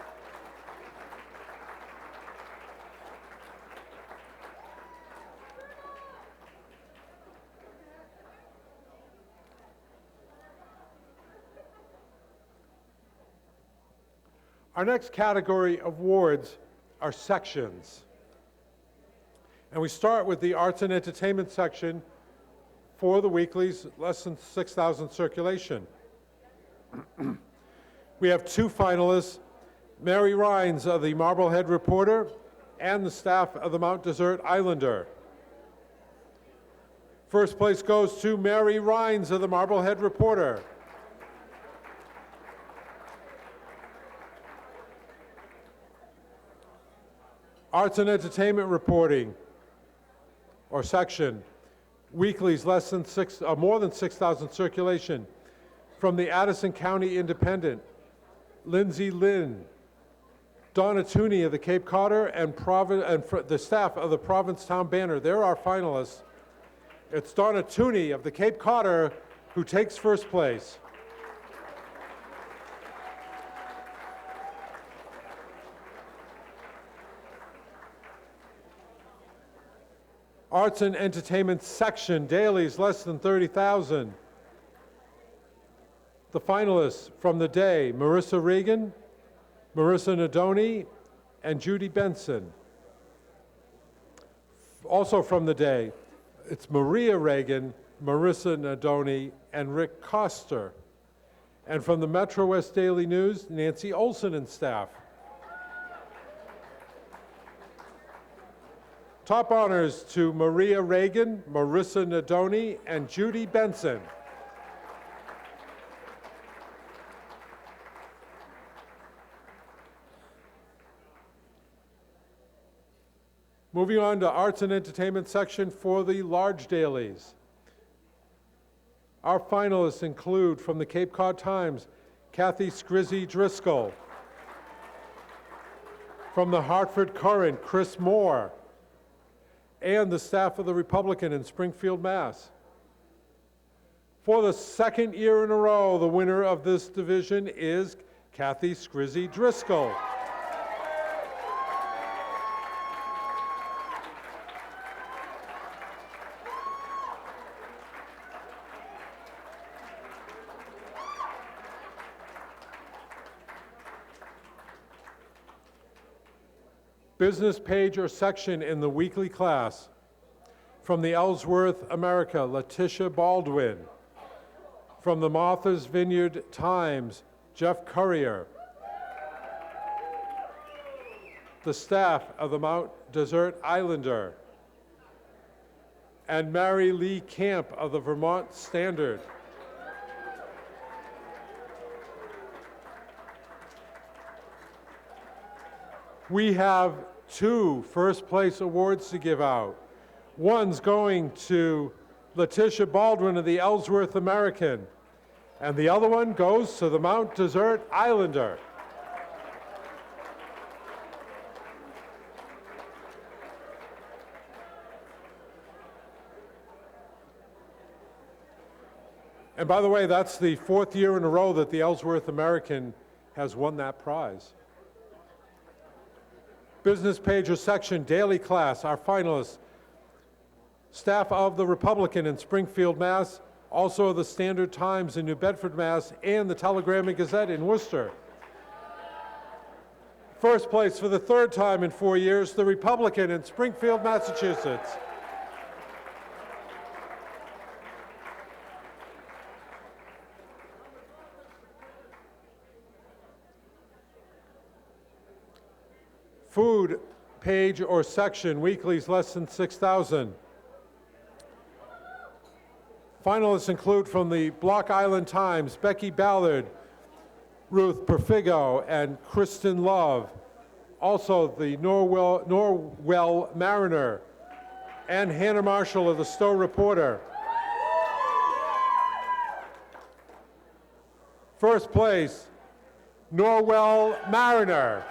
Our next category of awards are sections. And we start with the arts and entertainment section for the weeklies, less than 6,000 circulation. We have two finalists, Mary Rhines of the Marblehead Reporter and the staff of the Mount Desert Islander. First place goes to Mary Rhines of the Marblehead Reporter. Arts and entertainment reporting, or section, weeklies less than more than 6,000 circulation. From the Addison County Independent, Lindsay Lynn, Donna Tooney of the Cape Codder, and the staff of the Provincetown Banner. They're our finalists. It's Donna Tooney of the Cape Codder who takes first place. Arts and Entertainment section, dailies less than 30,000. The finalists from the day, Marissa Regan, Marissa Nadoni, and Judy Benson. Also from the day, it's Maria Reagan, Marissa Nadoni, and Rick Coster. And from the Metro West Daily News, Nancy Olson and staff. Top honors to Maria Reagan, Marissa Nadoni, and Judy Benson. Moving on to Arts and Entertainment section for the large dailies. Our finalists include from the Cape Cod Times, Kathy Scrizzy Driscoll. From the Hartford Courant, Chris Moore. And the staff of the Republican in Springfield, Mass. For the second year in a row, the winner of this division is Kathy Scrizzy Driscoll. Business page or section in the weekly class. From the Ellsworth America, Letitia Baldwin. From the Martha's Vineyard Times, Jeff Currier. The staff of the Mount Desert Islander. And Mary Lee Camp of the Vermont Standard. We have 2 first place awards to give out. One's going to Letitia Baldwin of the Ellsworth American, and the other one goes to the Mount Desert Islander. And by the way, that's the 4th year in a row that the Ellsworth American has won that prize. Business page or section, daily class, our finalists, staff of the Republican in Springfield, Mass., also the Standard Times in New Bedford, Mass., and the Telegram and Gazette in Worcester. First place for the 3rd time in 4 years, the Republican in Springfield, Massachusetts. Food page or section, weeklies less than 6,000. Finalists include from the Block Island Times, Becky Ballard, Ruth Perfigo, and Kristen Love. Also the Norwell Mariner, and Hannah Marshall of the Stowe Reporter. First place, Norwell Mariner.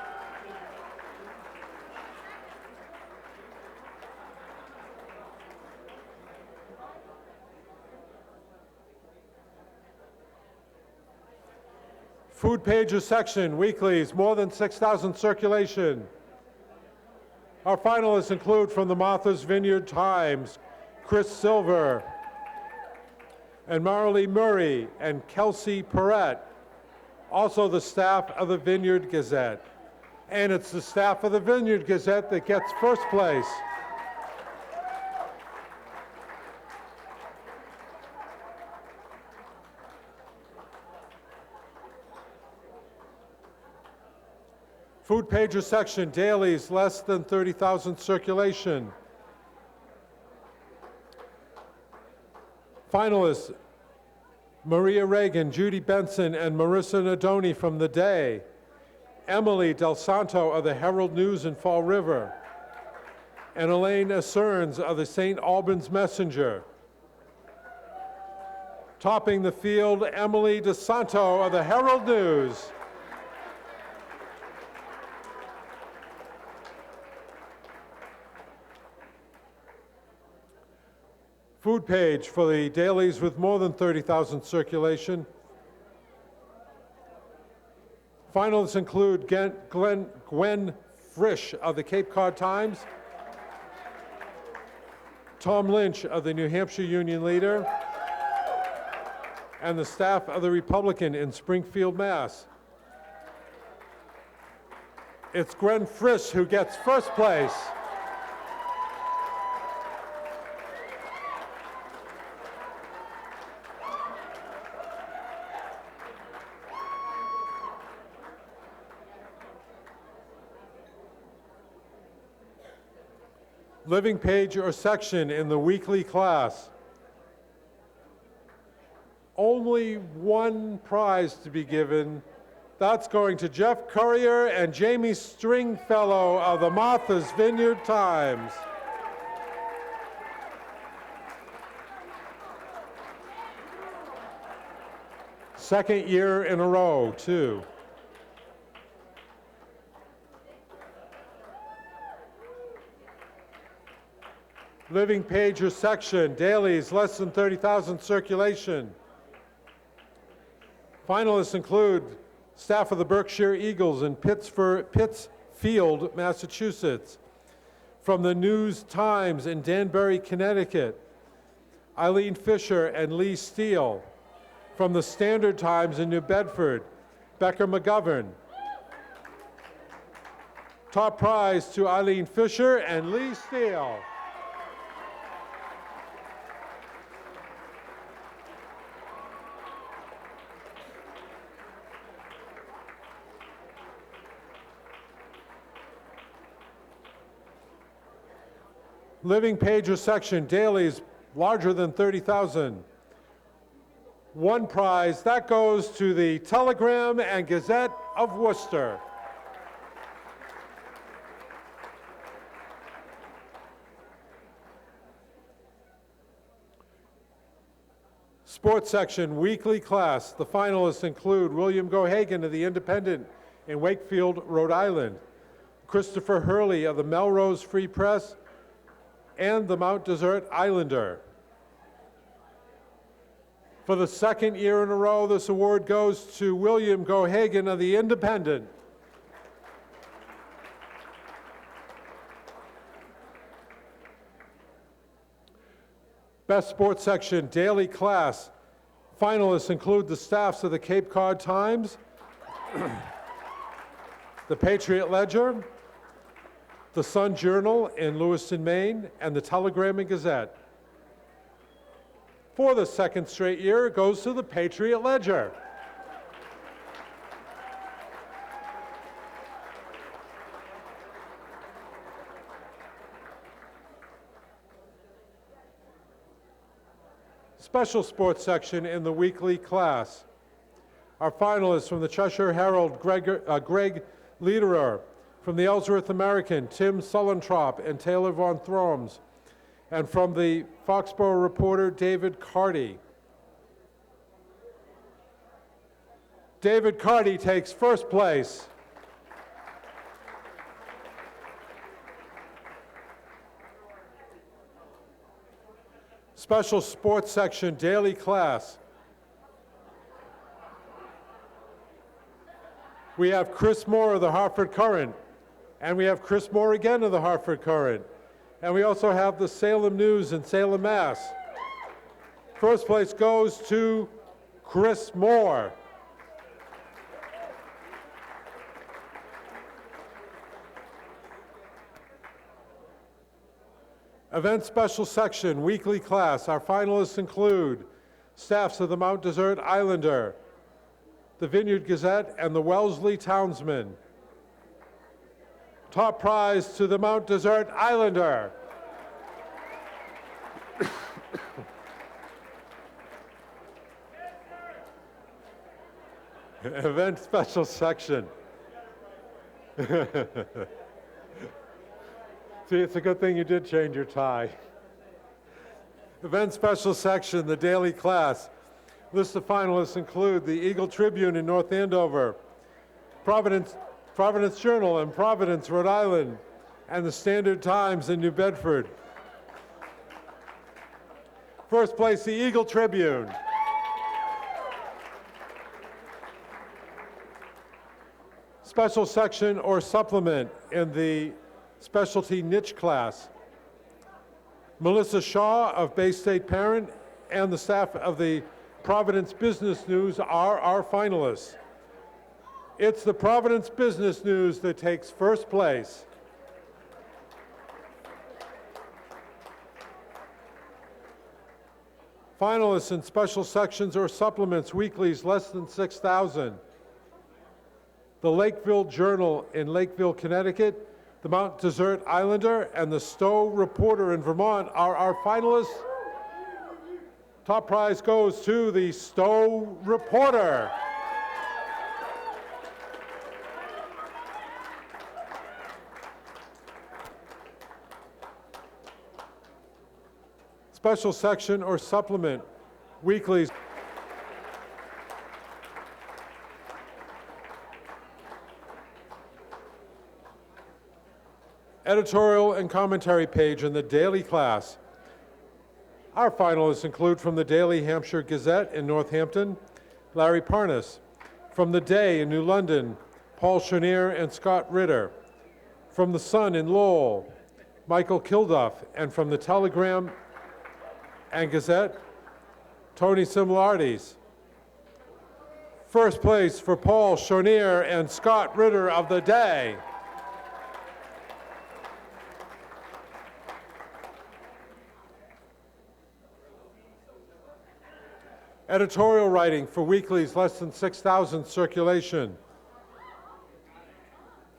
Food pages section, weeklies, more than 6,000 circulation. Our finalists include from the Martha's Vineyard Times, Chris Silver, and Marilee Murray, and Kelsey Perrette. Also the staff of the Vineyard Gazette. And it's the staff of the Vineyard Gazette that gets first place. Food pager section, dailies, less than 30,000 circulation. Finalists, Maria Reagan, Judy Benson, and Marissa Nadoni from The Day. Emily Del Santo of the Herald News in Fall River. And Elaine Asserns of the St. Albans Messenger. Topping the field, Emily DeSanto of the Herald News. Food page for the dailies with more than 30,000 circulation. Finalists include Gwen Frisch of the Cape Cod Times, Tom Lynch of the New Hampshire Union Leader, and the staff of the Republican in Springfield, Mass. It's Gwen Frisch who gets first place. Living page or section in the weekly class. Only one prize to be given. That's going to Jeff Currier and Jamie Stringfellow of the Martha's Vineyard Times. Second year in a row, too. Living page or section, dailies, less than 30,000 circulation. Finalists include staff of the Berkshire Eagles in Pittsfield, Massachusetts. From the News Times in Danbury, Connecticut, Eileen Fisher and Lee Steele. From the Standard Times in New Bedford, Becca McGovern. Top prize to Eileen Fisher and Lee Steele. Living page or section, dailies larger than 30,000. One prize, that goes to the Telegram and Gazette of Worcester. Sports section, weekly class. The finalists include William Gohagan of the Independent in Wakefield, Rhode Island, Christopher Hurley of the Melrose Free Press, and the Mount Desert Islander. For the second year in a row, this award goes to William Gohagan of the Independent. Best Sports Section, Daily Class. Finalists include the staffs of the Cape Cod Times, the Patriot Ledger, the Sun Journal in Lewiston, Maine, and the Telegram and Gazette. For the second straight year, it goes to the Patriot Ledger. Special sports section in the weekly class. Our finalists from the Cheshire Herald, Greg Lederer. From the Ellsworth American, Tim Sullentrop and Taylor Von Throms. And from the Foxborough Reporter, David Carty. David Carty takes first place. Special sports section, daily class. We have Chris Moore of the Hartford Courant. And we have Chris Moore again of the Hartford Courant. And we also have the Salem News in Salem, Mass. First place goes to Chris Moore. Event special section, weekly class. Our finalists include staffs of the Mount Desert Islander, the Vineyard Gazette, and the Wellesley Townsman. Top prize to the Mount Desert Islander. Event special section. See, it's a good thing you did change your tie. Event special section, the daily class. List of finalists include the Eagle Tribune in North Andover, Providence Journal in Providence, Rhode Island, and the Standard Times in New Bedford. First place, the Eagle Tribune. Special section or supplement in the specialty niche class. Melissa Shaw of Bay State Parent and the staff of the Providence Business News are our finalists. It's the Providence Business News that takes first place. Finalists in special sections or supplements, weeklies less than 6,000. The Lakeville Journal in Lakeville, Connecticut, the Mount Desert Islander, and the Stowe Reporter in Vermont are our finalists. Top prize goes to the Stowe Reporter. Special section or supplement, weeklies. Editorial and commentary page in the daily class. Our finalists include from the Daily Hampshire Gazette in Northampton, Larry Parnas. From the Day in New London, Paul Chenier and Scott Ritter. From the Sun in Lowell, Michael Kilduff. And from the Telegram and Gazette, Tony Similardies. First place for Paul Chenier and Scott Ritter of the Day. Editorial writing for weeklies less than 6,000 circulation.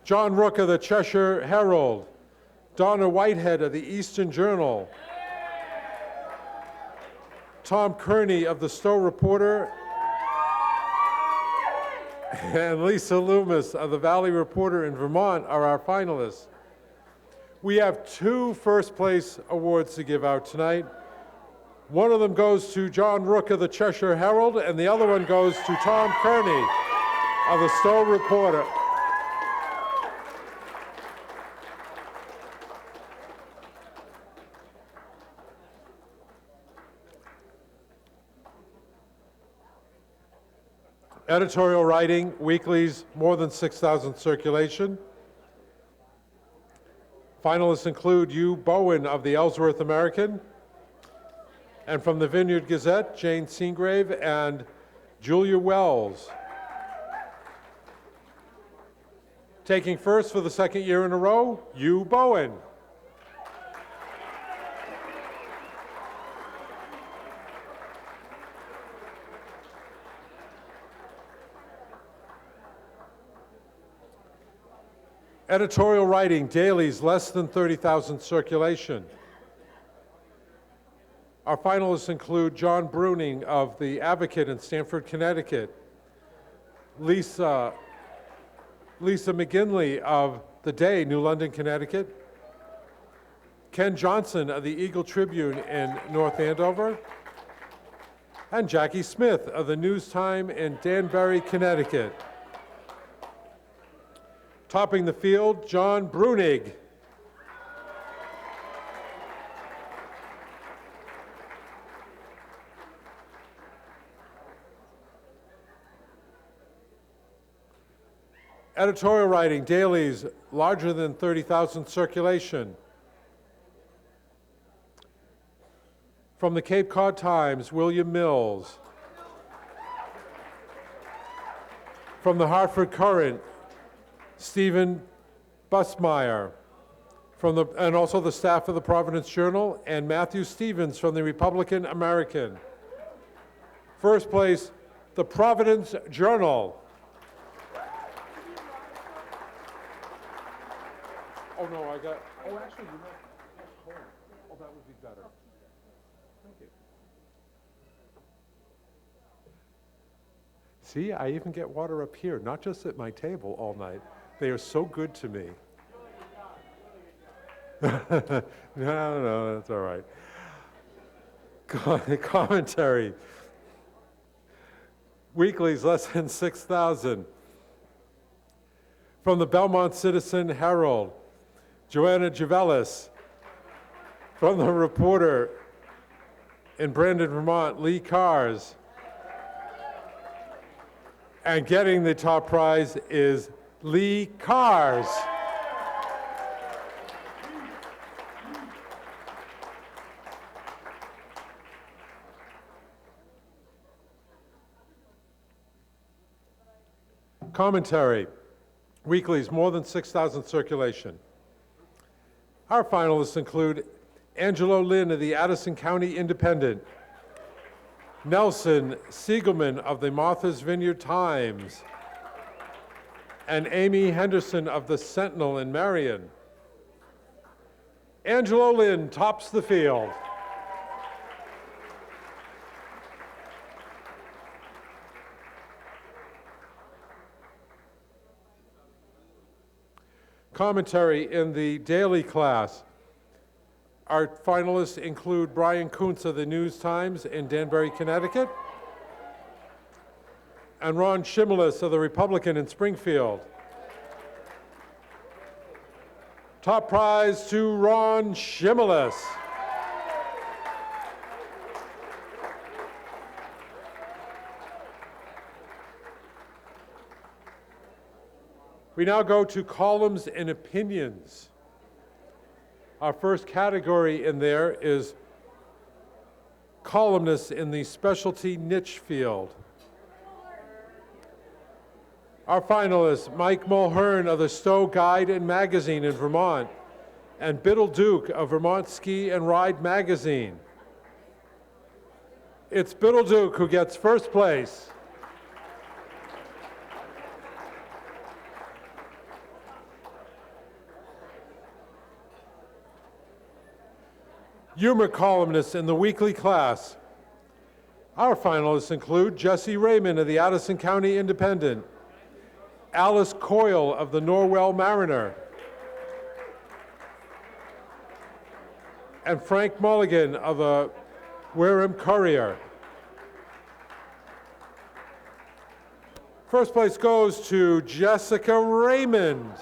John Rook of the Cheshire Herald. Donna Whitehead of the Eastern Journal. Tom Kearney of the Stowe Reporter. And Lisa Loomis of the Valley Reporter in Vermont are our finalists. We have 2 first place awards to give out tonight. One of them goes to John Rook of the Cheshire Herald, and the other one goes to Tom Kearney of the Stowe Reporter. Editorial writing, weeklies, more than 6,000 circulation. Finalists include Hugh Bowen of the Ellsworth American, and from the Vineyard Gazette, Jane Seagrave and Julia Wells. Taking first for the second year in a row, Hugh Bowen. Editorial writing, dailies less than 30,000 circulation. Our finalists include John Bruning of The Advocate in Stamford, Connecticut, Lisa McGinley of The Day, New London, Connecticut, Ken Johnson of the Eagle Tribune in North Andover, and Jackie Smith of the News Time in Danbury, Connecticut. Topping the field, John Brunig. Editorial writing, dailies larger than 30,000 circulation. From the Cape Cod Times, William Mills. From the Hartford Courant, Stephen Busmeyer. And also the staff of the Providence Journal, and Matthew Stevens from the Republican American. First place, the Providence Journal. Oh no, actually, you might have cold. Oh, that would be better. Thank you. See, I even get water up here, not just at my table all night. They are so good to me. No, that's all right. Commentary. Weeklies less than 6,000. From the Belmont Citizen Herald, Joanna Javelis. From the Reporter, in Brandon, Vermont, Lee Cars. And getting the top prize is Lee Cars. Commentary. Weeklies, more than 6,000 circulation. Our finalists include Angelo Lynn of the Addison County Independent, Nelson Siegelman of the Martha's Vineyard Times, and Amy Henderson of the Sentinel in Marion. Angelo Lynn tops the field. Commentary in the daily class. Our finalists include Brian Kuntz of the News Times in Danbury, Connecticut, and Ron Shimlis of the Republican in Springfield. Top prize to Ron Shimlis. We now go to columns and opinions. Our first category in there is columnists in the specialty niche field. Our finalists, Mike Mulhern of the Stowe Guide and Magazine in Vermont, and Biddle Duke of Vermont Ski and Ride Magazine. It's Biddle Duke who gets first place. Humor columnists in the weekly class. Our finalists include Jesse Raymond of the Addison County Independent, Alice Coyle of the Norwell Mariner, and Frank Mulligan of the Wareham Courier. First place goes to Jessica Raymond.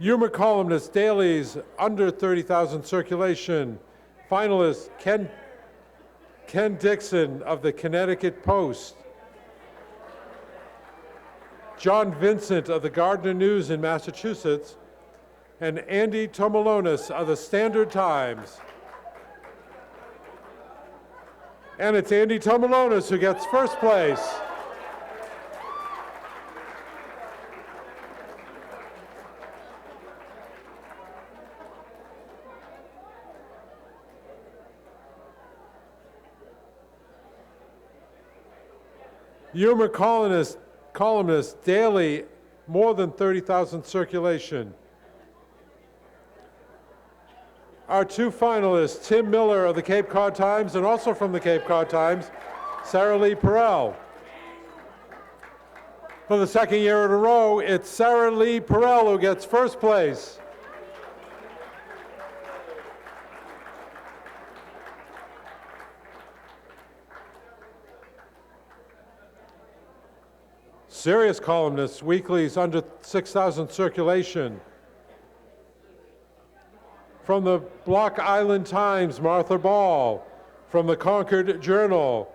Humor columnist, dailies under 30,000 circulation. Finalist, Ken Dixon of the Connecticut Post. John Vincent of the Gardner News in Massachusetts. And Andy Tomalonis of the Standard Times. And it's Andy Tomalonis who gets first place. Humor columnist, daily, more than 30,000 circulation. Our two finalists, Tim Miller of the Cape Cod Times, and also from the Cape Cod Times, Sarah Lee Perrell. For the second year in a row, it's Sarah Lee Perrell who gets first place. Serious columnists, weeklies under 6,000 circulation. From the Block Island Times, Martha Ball. From the Concord Journal,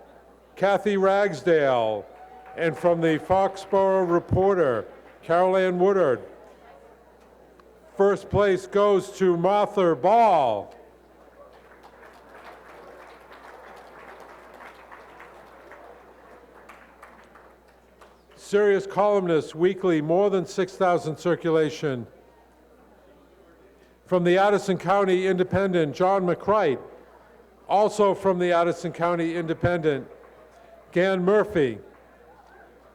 Kathy Ragsdale. And from the Foxborough Reporter, Carol Ann Woodard. First place goes to Martha Ball. Serious columnists, weekly, more than 6,000 circulation. From the Addison County Independent, John McCrite. Also from the Addison County Independent, Gan Murphy.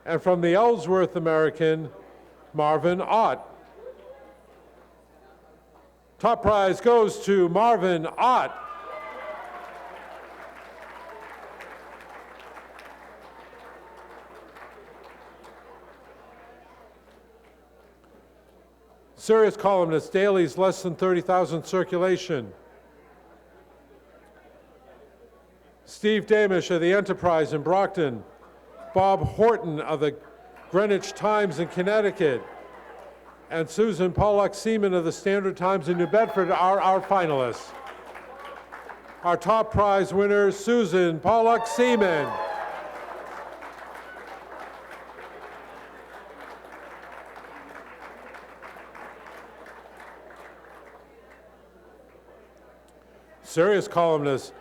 And from the Ellsworth American, Marvin Ott. Top prize goes to Marvin Ott. Serious columnists, dailies less than 30,000 circulation. Steve Damish of the Enterprise in Brockton. Bob Horton of the Greenwich Times in Connecticut. and Susan Pollock Seaman of the Standard Times in New Bedford are our finalists. Our top prize winner, Susan Pollock Seaman. Serious columnists,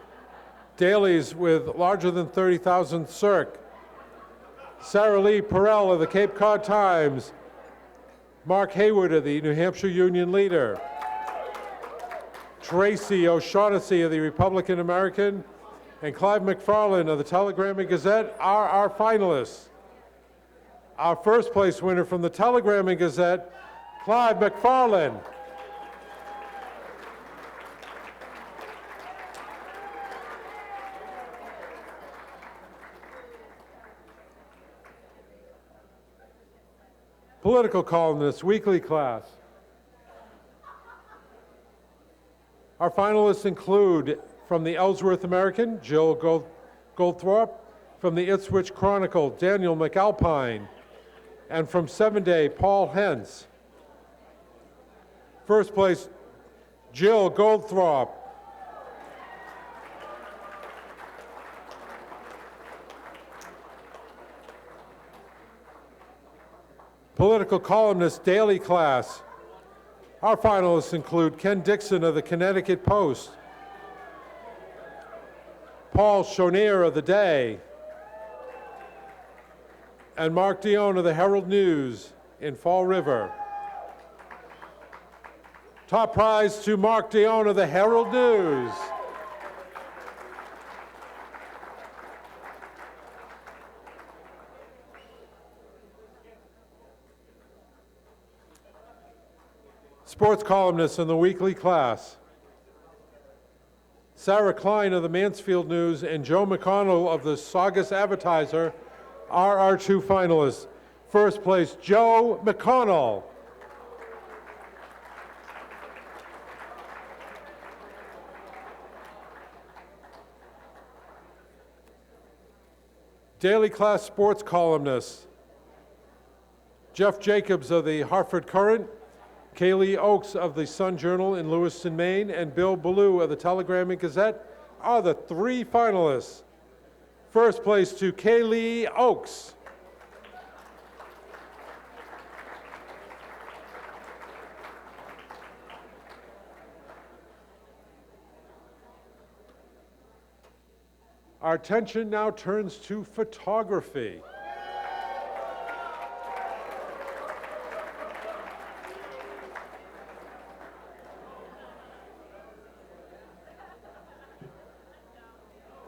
dailies with larger than 30,000 circ. Sarah Lee Perrell of the Cape Cod Times. Mark Hayward of the New Hampshire Union Leader. Tracy O'Shaughnessy of the Republican American, and Clive McFarland of the Telegram and Gazette are our finalists. Our first place winner from the Telegram and Gazette, Clive McFarland. Political columnist, weekly class. Our finalists include, from the Ellsworth American, Jill Goldthorpe, from the Ipswich Chronicle, Daniel McAlpine, and from 7 Day, Paul Hentz. First place, Jill Goldthorpe. Political columnist, daily class. Our finalists include Ken Dixon of the Connecticut Post, Paul Chonier of The Day, and Mark Dion of the Herald News in Fall River. Top prize to Mark Dion of the Herald News. Sports columnists in the weekly class. Sarah Klein of the Mansfield News and Joe McConnell of the Saugus Advertiser are our two finalists. First place, Joe McConnell. Daily class sports columnists. Jeff Jacobs of the Hartford Courant, Kaylee Oakes of the Sun Journal in Lewiston, Maine, and Bill Ballou of the Telegram and Gazette are the three finalists. First place to Kaylee Oakes. Our attention now turns to photography.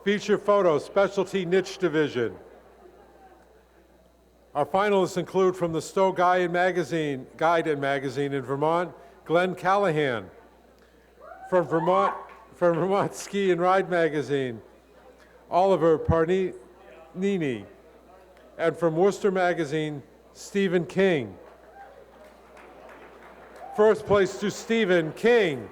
Feature photo, specialty niche division. Our finalists include from the Stowe Guide and Magazine in Vermont, Glenn Callahan. From Vermont Ski and Ride Magazine, Oliver Parnini. And from Worcester Magazine, Stephen King. First place to Stephen King.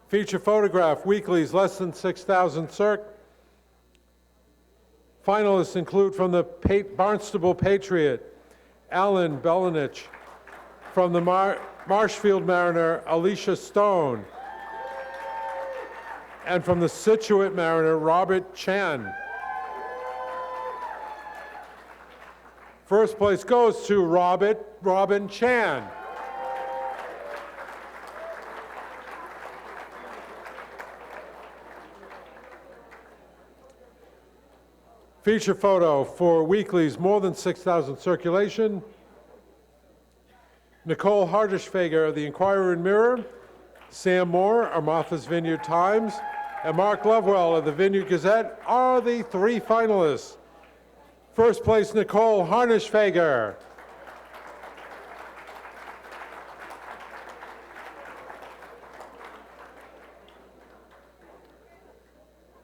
Feature photograph, weeklies, less than 6,000 circ. Finalists include from the Barnstable Patriot, Alan Belenich. From the Marshfield Mariner, Alicia Stone. And from the Scituate Mariner, Robert Chan. First place goes to Robin Chan. Feature photo for weeklies, more than 6,000 circulation. Nicole Hardischfager of the Inquirer and Mirror, Sam Moore of Martha's Vineyard Times, and Mark Lovewell of the Vineyard Gazette are the three finalists. First place, Nicole Hardischfager.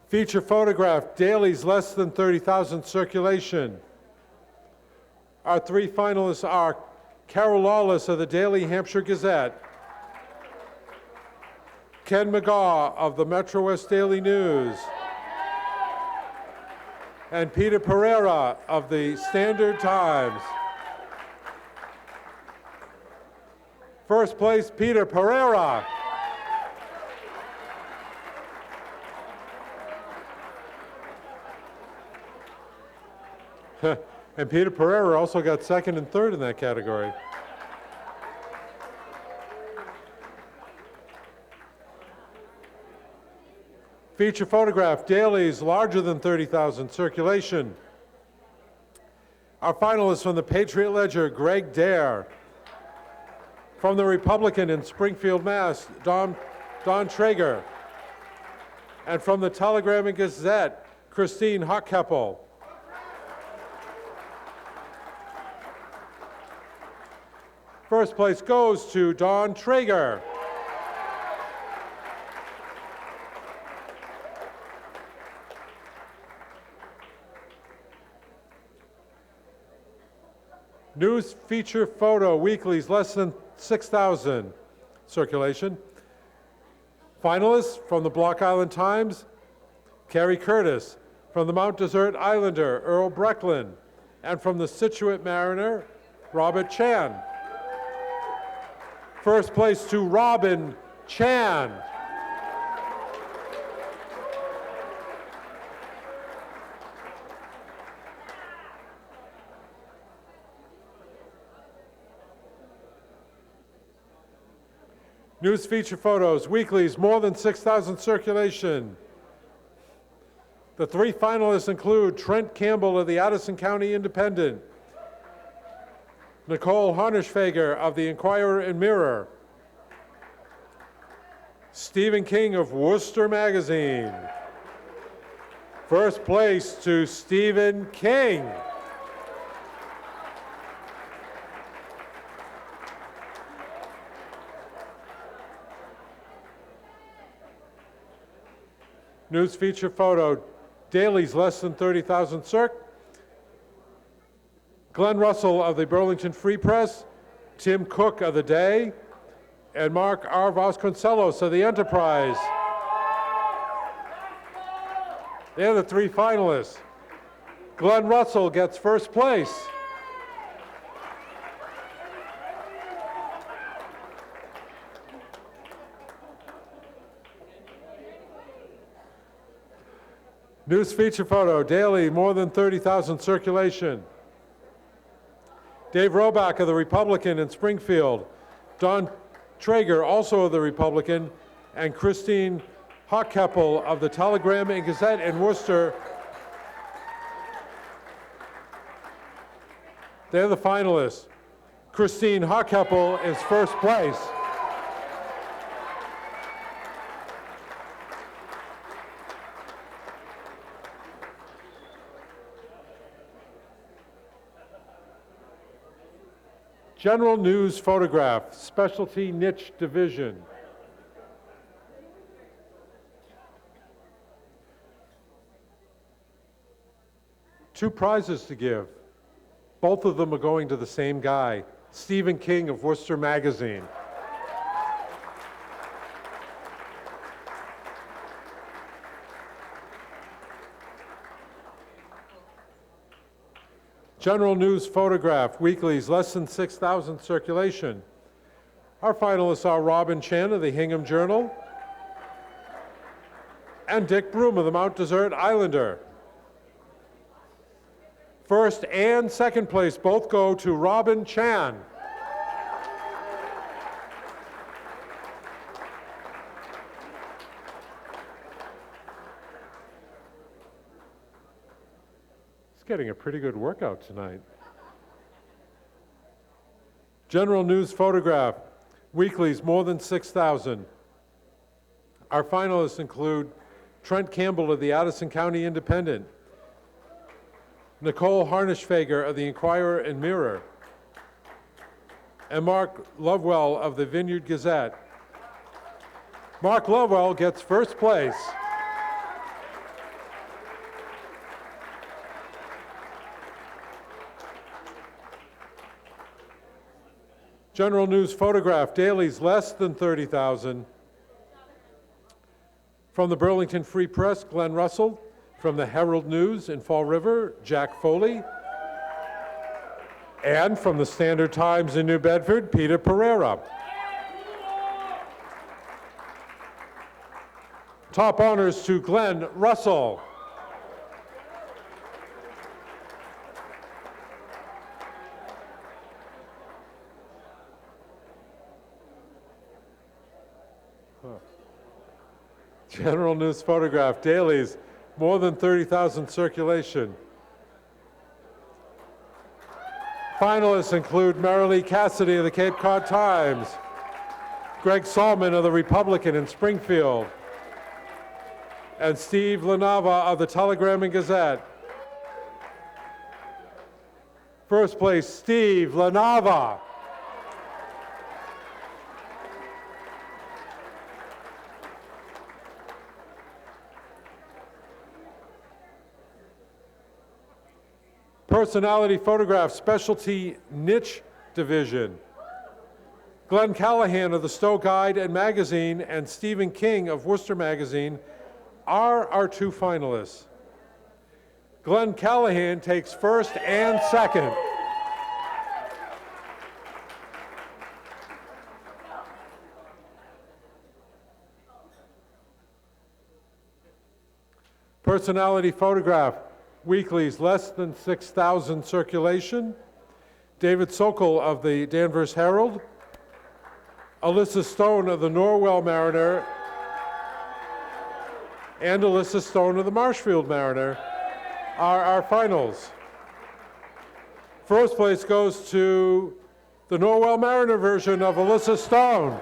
Feature photograph, dailies less than 30,000 circulation. Our three finalists are Carol Lawless of the Daily Hampshire Gazette, Ken McGaw of the Metro West Daily News, and Peter Pereira of the Standard Times. First place, Peter Pereira. And Peter Pereira also got second and third in that category. Feature photograph, dailies larger than 30,000, circulation. Our finalists from the Patriot Ledger, Greg Dare. From the Republican in Springfield, Mass., Don Traeger. And from the Telegram and Gazette, Christine Hockheppel. First place goes to Don Traeger. News feature photo, weeklies less than 6,000, circulation. Finalists from the Block Island Times, Carrie Curtis. From the Mount Desert Islander, Earl Brecklin. And from the Situate Mariner, Robert Chan. First place to Robin Chan. News feature photos, weeklies, more than 6,000 circulation. The three finalists include Trent Campbell of the Addison County Independent, Nicole Harnischfeger of the Inquirer and Mirror, Stephen King of Worcester Magazine. First place to Stephen King. News feature photo, dailies less than 30,000 circ. Glenn Russell of the Burlington Free Press, Tim Cook of The Day, and Mark R. Vasconcelos of The Enterprise. They're the three finalists. Glenn Russell gets first place. News feature photo, daily, more than 30,000 circulation. Dave Roback of the Republican in Springfield, Don Traeger, also of the Republican, and Christine Hockheppel of the Telegram and Gazette in Worcester. They're the finalists. Christine Hockheppel is first place. General News Photograph, Specialty Niche Division. Two prizes to give. Both of them are going to the same guy, Stephen King of Worcester Magazine. General News Photograph, weeklies, less than 6,000 circulation. Our finalists are Robin Chan of the Hingham Journal and Dick Broom of the Mount Desert Islander. First and second place both go to Robin Chan. Getting a pretty good workout tonight. General News Photograph, weeklies more than 6,000. Our finalists include Trent Campbell of the Addison County Independent, Nicole Harnischfeger of the Inquirer and Mirror, and Mark Lovewell of the Vineyard Gazette. Mark Lovewell gets first place. General News Photograph, dailies less than 30,000. From the Burlington Free Press, Glenn Russell. From the Herald News in Fall River, Jack Foley. And from the Standard Times in New Bedford, Peter Pereira. Top honors to Glenn Russell. General News Photograph, dailies, more than 30,000 circulation. Finalists include Marilee Cassidy of the Cape Cod Times, Greg Salmon of the Republican in Springfield, and Steve Lanava of the Telegram and Gazette. First place, Steve Lanava. Personality Photograph Specialty Niche Division. Glenn Callahan of the Stowe Guide and Magazine and Stephen King of Worcester Magazine are our two finalists. Glenn Callahan takes first and second. Personality Photograph, weeklies less than 6,000 circulation. David Sokol of the Danvers Herald, Alyssa Stone of the Norwell Mariner, and Alyssa Stone of the Marshfield Mariner are our finals. First place goes to the Norwell Mariner version of Alyssa Stone.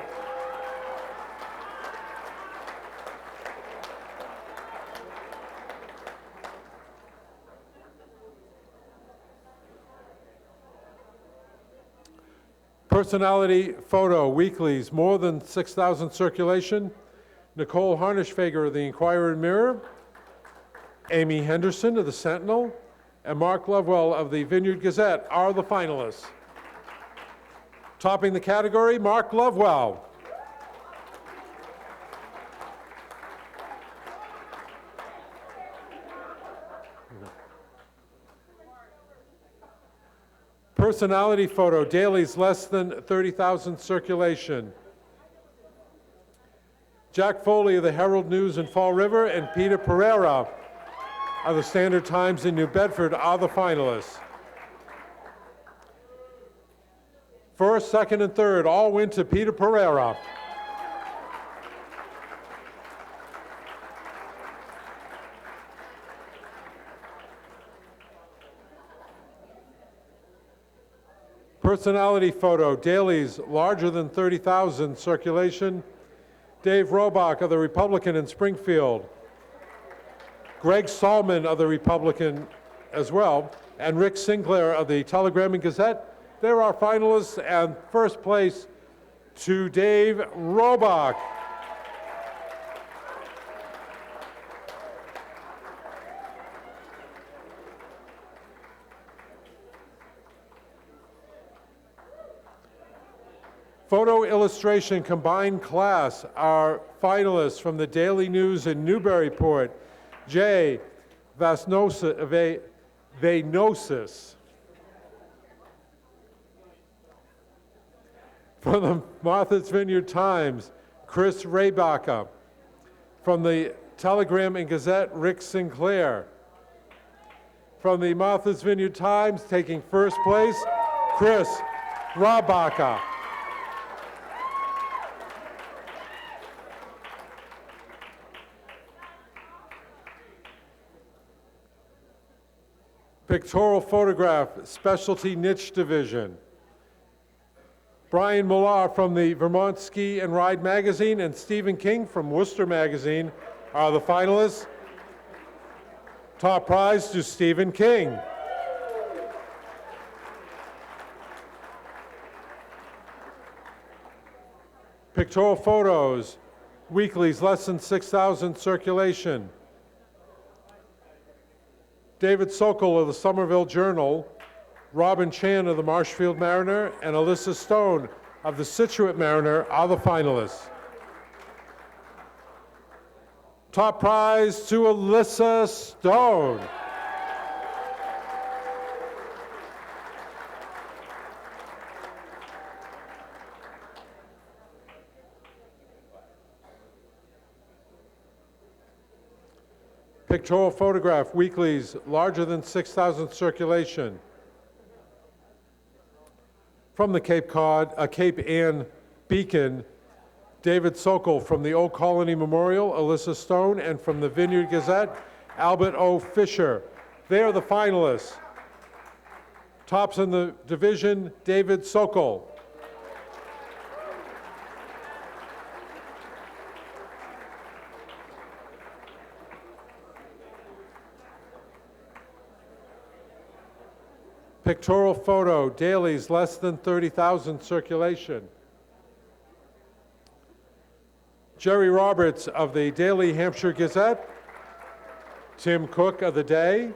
Personality Photo, weeklies, more than 6,000 circulation. Nicole Harnischfeger of the Inquirer and Mirror, Amy Henderson of the Sentinel, and Mark Lovewell of the Vineyard Gazette are the finalists. Topping the category, Mark Lovewell. Personality Photo, dailies less than 30,000 circulation. Jack Foley of the Herald News in Fall River and Peter Pereira of the Standard Times in New Bedford are the finalists. First, second, and third all went to Peter Pereira. Personality Photo, dailies larger than 30,000 circulation. Dave Robach of the Republican in Springfield, Greg Salmon of the Republican as well, and Rick Sinclair of the Telegram and Gazette. They're our finalists, and first place to Dave Robach. Photo illustration combined class, our finalists from the Daily News in Newburyport, Jay Vanosis. From the Martha's Vineyard Times, Chris Raybacher. From the Telegram and Gazette, Rick Sinclair. From the Martha's Vineyard Times, taking first place, Chris Rabacher. Pictorial Photograph, Specialty Niche Division. Brian Millar from the Vermont Ski and Ride Magazine and Stephen King from Worcester Magazine are the finalists. Top prize to Stephen King. Pictorial Photos, weeklies less than 6,000 circulation. David Sokol of the Somerville Journal, Robin Chan of the Marshfield Mariner, and Alyssa Stone of the Scituate Mariner are the finalists. Top prize to Alyssa Stone. Pictorial photograph, weeklies, larger than 6,000 circulation. From the Cape Ann Beacon, David Sokol. From the Old Colony Memorial, Alyssa Stone. And from the Vineyard Gazette, Albert O. Fisher. They are the finalists. Tops in the division, David Sokol. Pictorial photo, dailies less than 30,000 circulation. Jerry Roberts of the Daily Hampshire Gazette, Tim Cook of the Day,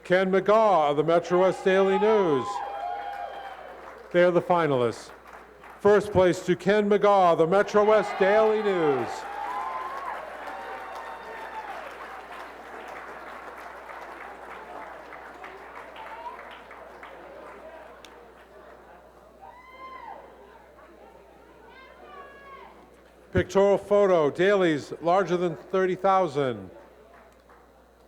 Ken McGaw of the Metro West Daily News. They are the finalists. First place to Ken McGaw, the Metro West Daily News. Pictorial photo, dailies larger than 30,000.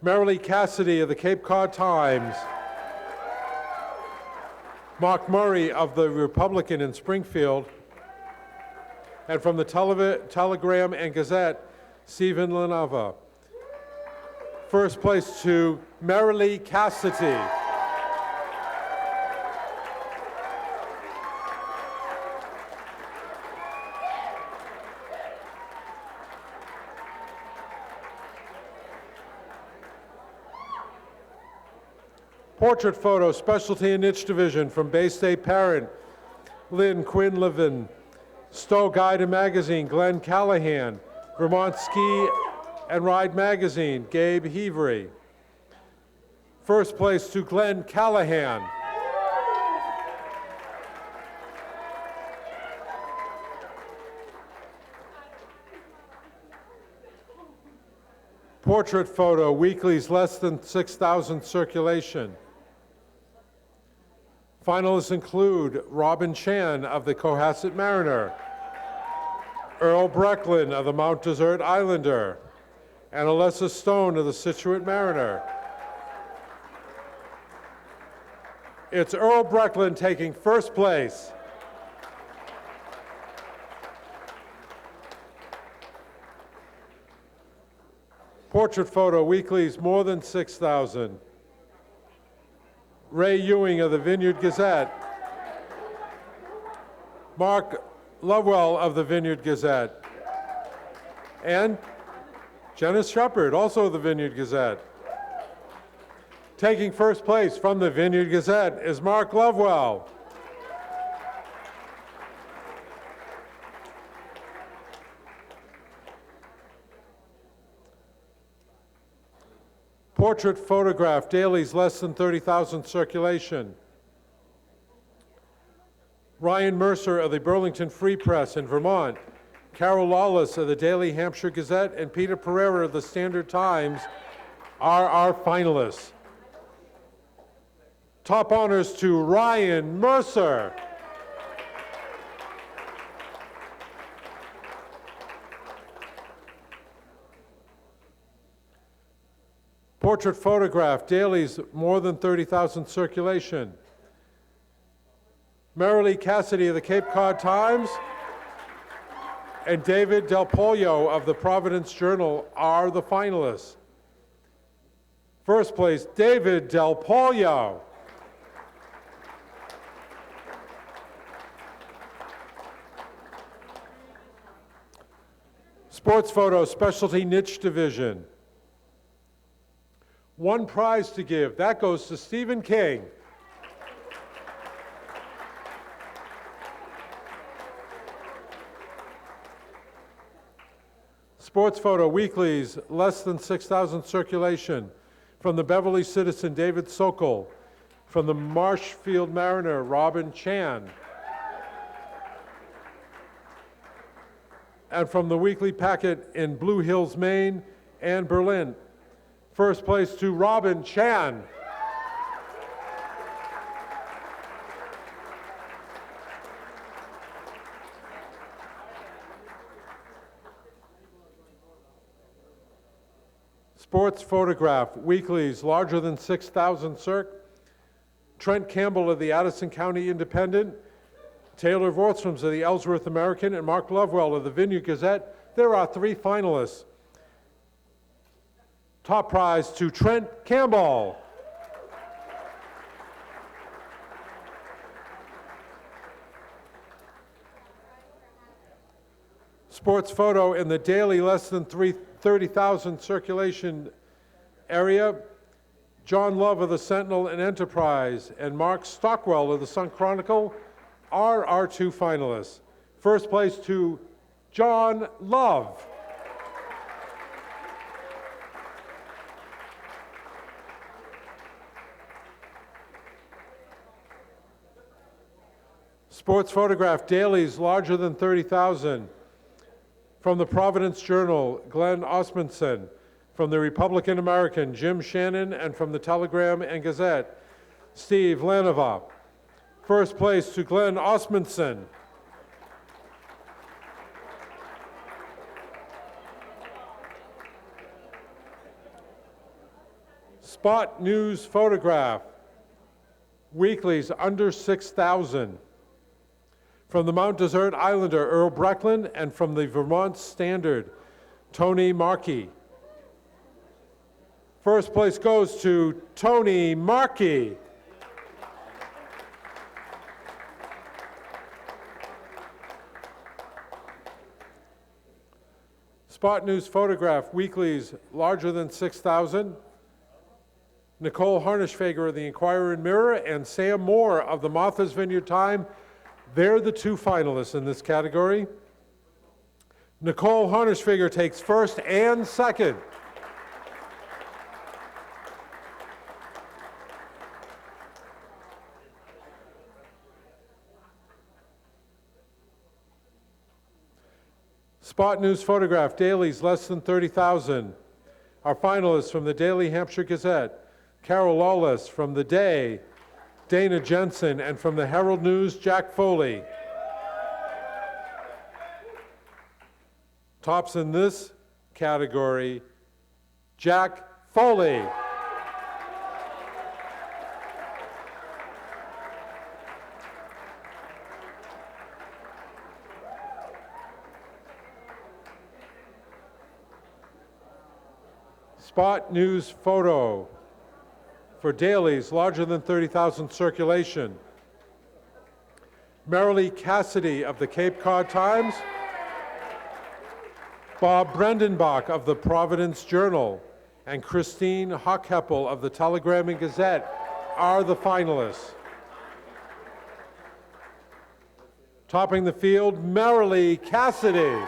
Marilee Cassidy of the Cape Cod Times. Mark Murray of the Republican in Springfield. And from the Telegram and Gazette, Stephen Lenava. First place to Marilee Cassidy. Portrait photo, specialty and niche division from Bay State Parent, Lynn Quinn Levin. Stowe Guide and Magazine, Glenn Callahan. Vermont Ski and Ride Magazine, Gabe Hevery. First place to Glenn Callahan. Portrait photo, weeklies less than 6,000 circulation. Finalists include Robin Chan of the Cohasset Mariner, Earl Brecklin of the Mount Desert Islander, and Alyssa Stone of the Situate Mariner. It's Earl Brecklin taking first place. Portrait photo, weeklies more than 6,000. Ray Ewing of the Vineyard Gazette. Mark Lovewell of the Vineyard Gazette. And Janice Shepard, also of the Vineyard Gazette. Taking first place from the Vineyard Gazette is Mark Lovewell. Portrait photograph, dailies less than 30,000 circulation. Ryan Mercer of the Burlington Free Press in Vermont. Carol Lawless of the Daily Hampshire Gazette and Peter Pereira of the Standard Times are our finalists. Top honors to Ryan Mercer. Portrait photograph, dailies more than 30,000 circulation. Marilee Cassidy of the Cape Cod Times and David Del Polio of the Providence Journal are the finalists. First place, David Del Polio. Sports photo, specialty niche division. One prize to give. That goes to Stephen King. Sports photo, weeklies, less than 6,000 circulation. From the Beverly Citizen, David Sokol. From the Marshfield Mariner, Robin Chan. and from the weekly packet in Blue Hills, Maine, and Berlin. First place to Robin Chan. Sports Photograph, weeklies larger than 6,000 circ. Trent Campbell of the Addison County Independent, Taylor Vorstrom's of the Ellsworth American, and Mark Lovewell of the Vineyard Gazette. There are 3 finalists. Top prize to Trent Campbell. Sports photo in the daily less than 30,000 circulation area. John Love of the Sentinel and Enterprise and Mark Stockwell of the Sun Chronicle are our 2 finalists. First place to John Love. Sports Photograph dailies larger than 30,000. From the Providence Journal, Glenn Osmundson. From the Republican American, Jim Shannon. And from the Telegram and Gazette, Steve Lanova. First place to Glenn Osmundson. Spot News Photograph, weeklies under 6,000. From the Mount Desert Islander, Earl Brecklin, and from the Vermont Standard, Tony Markey. First place goes to Tony Markey. Spot News Photograph, weeklies larger than 6,000. Nicole Harnischfager of the Inquirer and Mirror and Sam Moore of the Martha's Vineyard Time. They're the 2 finalists in this category. Nicole Harnischfager takes first and second. Spot News Photograph, dailies less than 30,000. Our finalists from the Daily Hampshire Gazette, Carol Lawless from The Day, Dana Jensen, and from the Herald News, Jack Foley. Tops in this category, Jack Foley. Spot News Photo for dailies larger than 30,000 circulation. Marilee Cassidy of the Cape Cod Times, Bob Brendenbach of the Providence Journal, and Christine Hockheppel of the Telegram and Gazette are the finalists. Topping the field, Marilee Cassidy.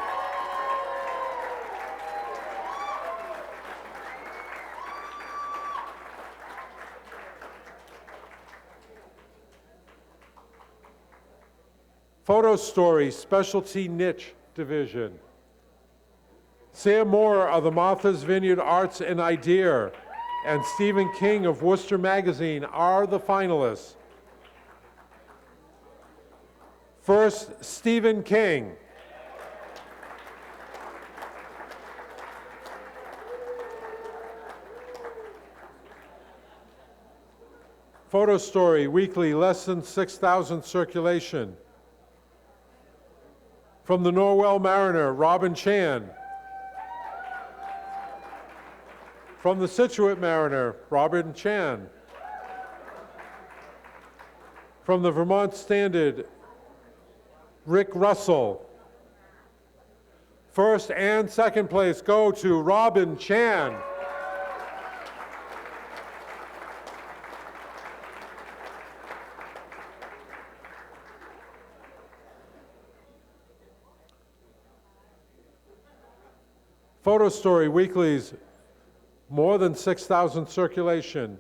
Photo Story Specialty Niche Division. Sam Moore of the Martha's Vineyard Arts and Idea and Stephen King of Worcester Magazine are the finalists. First, Stephen King. Photo Story Weekly, less than 6,000 circulation. From the Norwell Mariner, Robin Chan. From the Scituate Mariner, Robin Chan. From the Vermont Standard, Rick Russell. First and second place go to Robin Chan. Photo Story Weeklies, more than 6,000 circulation.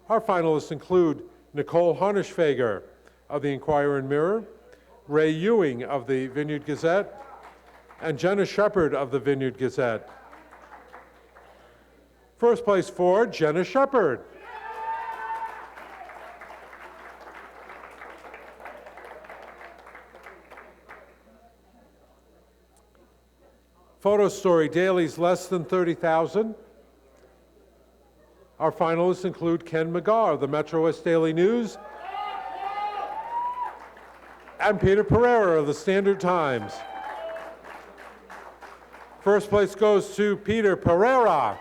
Our finalists include Nicole Harnischfager of the Inquirer and Mirror, Ray Ewing of the Vineyard Gazette, and Jenna Shepard of the Vineyard Gazette. First place for Jenna Shepard. Photo Story dailies less than 30,000. Our finalists include Ken McGaw of the Metro West Daily News and Peter Pereira of the Standard Times. First place goes to Peter Pereira.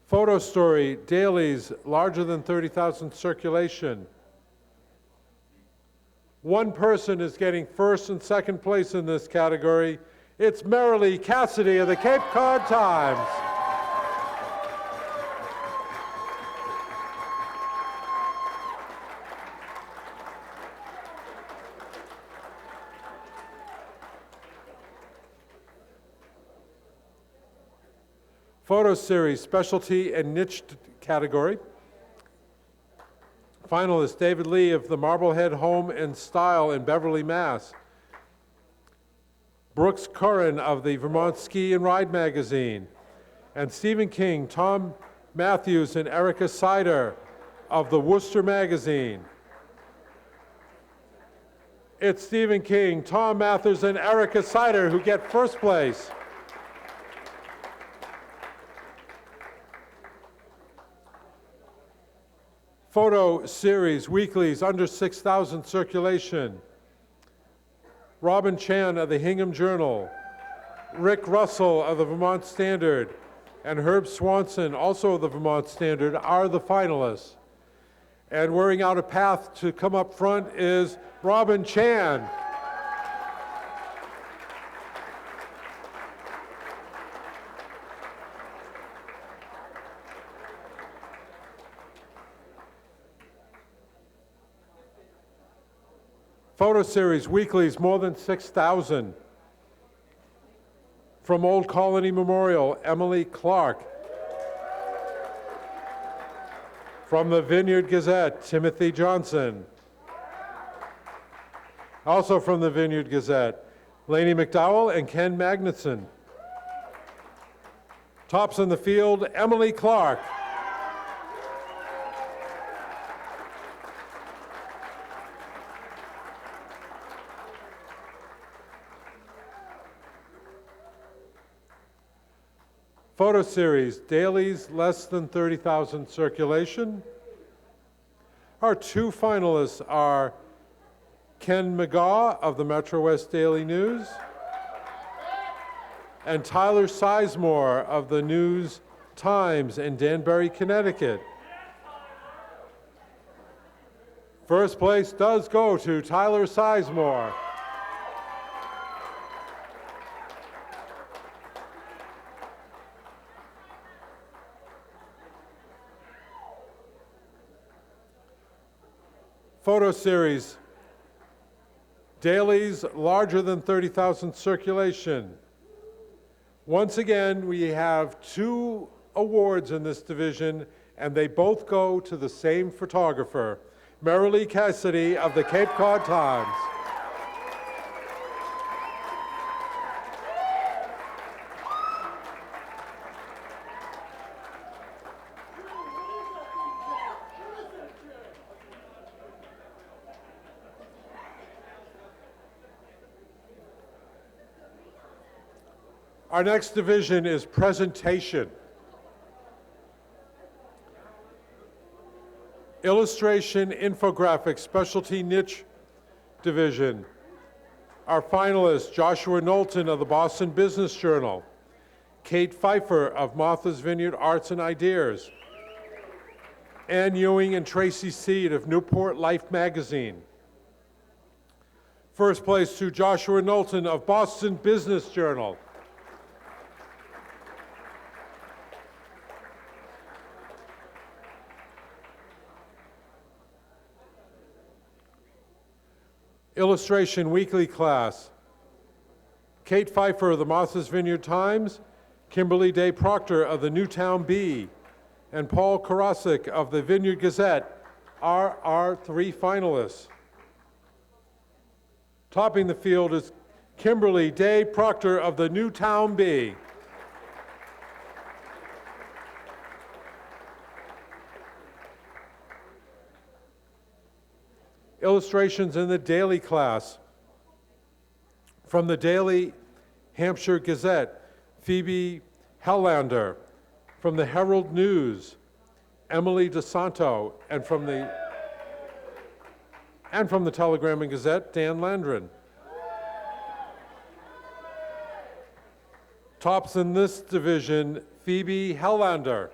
Photo Story dailies larger than 30,000 circulation. One person is getting first and second place in this category. It's Marilee Cassidy of the Cape Cod Times. Photo Series, Specialty and Niche category. Finalist David Lee of the Marblehead Home and Style in Beverly, Mass. Brooks Curran of the Vermont Ski and Ride magazine. And Stephen King, Tom Matthews, and Erica Sider of the Worcester magazine. It's Stephen King, Tom Matthews, and Erica Sider who get first place. Photo Series, weeklies under 6,000 circulation. Robin Chan of the Hingham Journal, Rick Russell of the Vermont Standard, and Herb Swanson, also of the Vermont Standard, are the finalists. And wearing out a path to come up front is Robin Chan. Photo Series, weeklies, more than 6,000. From Old Colony Memorial, Emily Clark. From the Vineyard Gazette, Timothy Johnson. Also from the Vineyard Gazette, Lainey McDowell and Ken Magnuson. Tops in the field, Emily Clark. Photo Series, dailies less than 30,000 circulation. Our two finalists are Ken McGaw of the Metro West Daily News and Tyler Sizemore of the News Times in Danbury, Connecticut. First place does go to Tyler Sizemore. Photo Series, dailies larger than 30,000 circulation. Once again, we have two awards in this division, and they both go to the same photographer, Marilee Cassidy of the Cape Cod Times. Our next division is presentation. Illustration, infographics, specialty niche division. Our finalists, Joshua Knowlton of the Boston Business Journal, Kate Pfeiffer of Martha's Vineyard Arts and Ideas, Ann Ewing and Tracy Seed of Newport Life magazine. First place to Joshua Knowlton of Boston Business Journal. Illustration Weekly Class, Kate Pfeiffer of the Martha's Vineyard Times, Kimberly Day Proctor of the Newtown Bee, and Paul Karasik of the Vineyard Gazette are our three finalists. Topping the field is Kimberly Day Proctor of the Newtown Bee. Illustrations in the daily class. From the Daily Hampshire Gazette, Phoebe Hellander. From the Herald News, Emily DeSanto. And from the Telegram and Gazette, Dan Landrin. Tops in this division, Phoebe Hellander.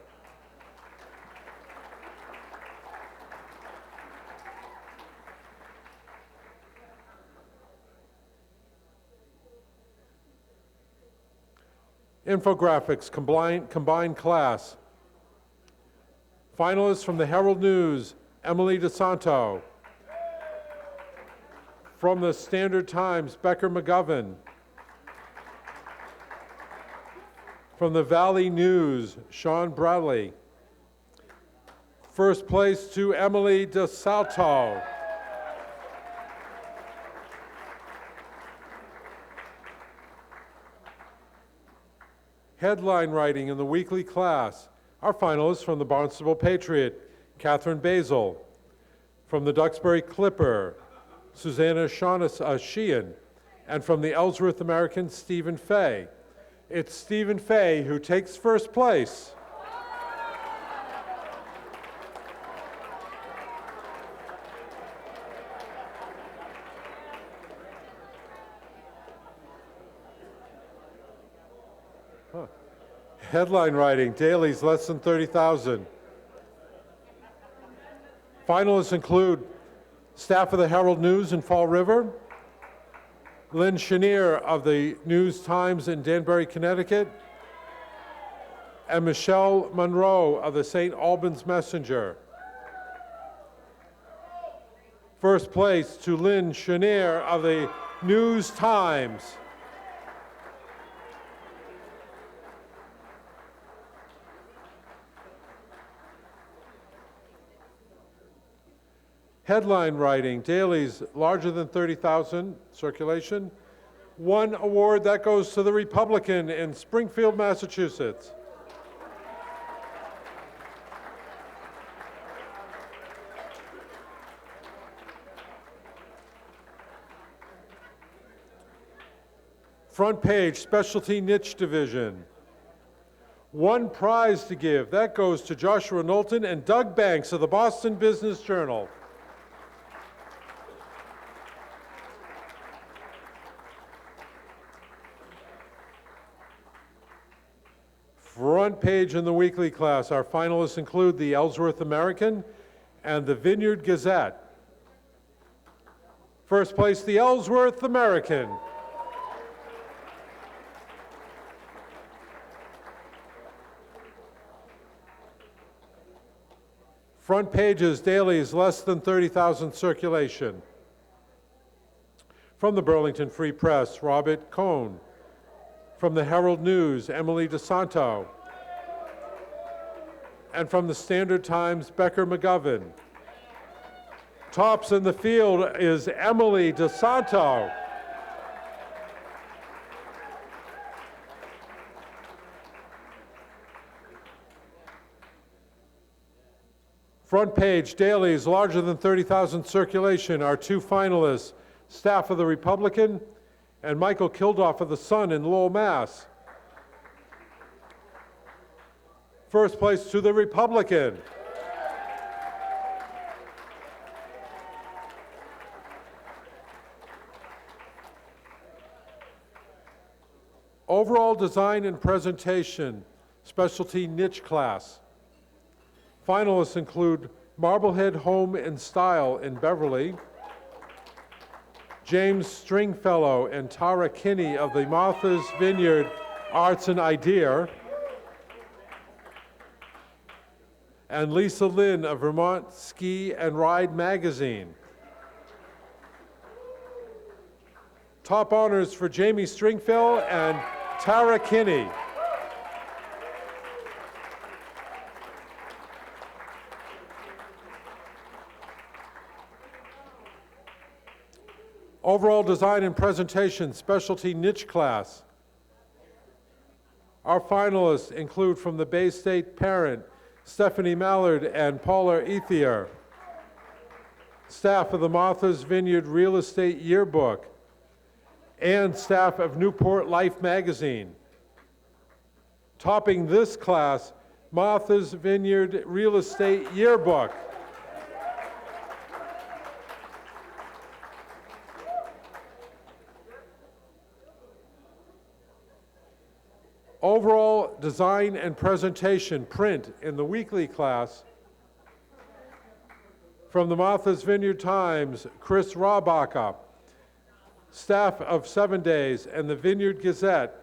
Infographics, combined class. Finalists from the Herald News, Emily DeSanto. From the Standard Times, Becker McGovern. From the Valley News, Sean Bradley. First place to Emily DeSanto. Headline writing in the weekly class. Our finalists from the Barnstable Patriot, Catherine Basil. From the Duxbury Clipper, Susanna Sheehan. And from the Ellsworth American, Stephen Fay. It's Stephen Fay who takes first place. Headline writing, dailies less than 30,000. Finalists include staff of the Herald News in Fall River, Lynn Chenier of the News Times in Danbury, Connecticut, and Michelle Monroe of the St. Albans Messenger. First place to Lynn Chenier of the News Times. Headline writing, dailies larger than 30,000, circulation. One award that goes to the Republican in Springfield, Massachusetts. Front page, specialty niche division. One prize to give, that goes to Joshua Knowlton and Doug Banks of the Boston Business Journal. Front page in the weekly class, our finalists include the Ellsworth American and the Vineyard Gazette. First place, the Ellsworth American. Front pages, dailies, less than 30,000 circulation. From the Burlington Free Press, Robert Cohn. From the Herald News, Emily DeSanto. And from the Standard Times, Becker McGovern. Tops in the field is Emily DeSanto. Front page, dailies, larger than 30,000 circulation. Our two finalists, staff of the Republican and Michael Kildoff of the Sun in Lowell, Mass. First place to the Republican. Overall design and presentation, specialty niche class. Finalists include Marblehead Home and Style in Beverly, James Stringfellow and Tara Kinney of the Martha's Vineyard Arts and Idea, and Lisa Lynn of Vermont Ski and Ride Magazine. Top honors for Jamie Stringfellow and Tara Kinney. Overall design and presentation, specialty niche class. Our finalists include from the Bay State Parent, Stephanie Mallard and Paula Ethier. Staff of the Martha's Vineyard Real Estate Yearbook, and staff of Newport Life magazine. Topping this class, Martha's Vineyard Real Estate Yearbook. Overall design and presentation, print in the weekly class. From the Martha's Vineyard Times, Chris Rabacher. Staff of 7 Days and the Vineyard Gazette.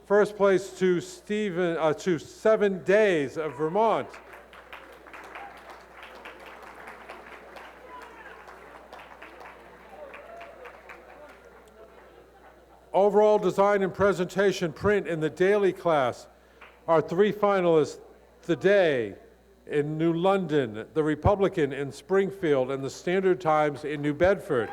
First place to 7 Days of Vermont. Overall design and presentation, print in the daily class. Our 3 finalists, The Day in New London, The Republican in Springfield, and the Standard Times in New Bedford.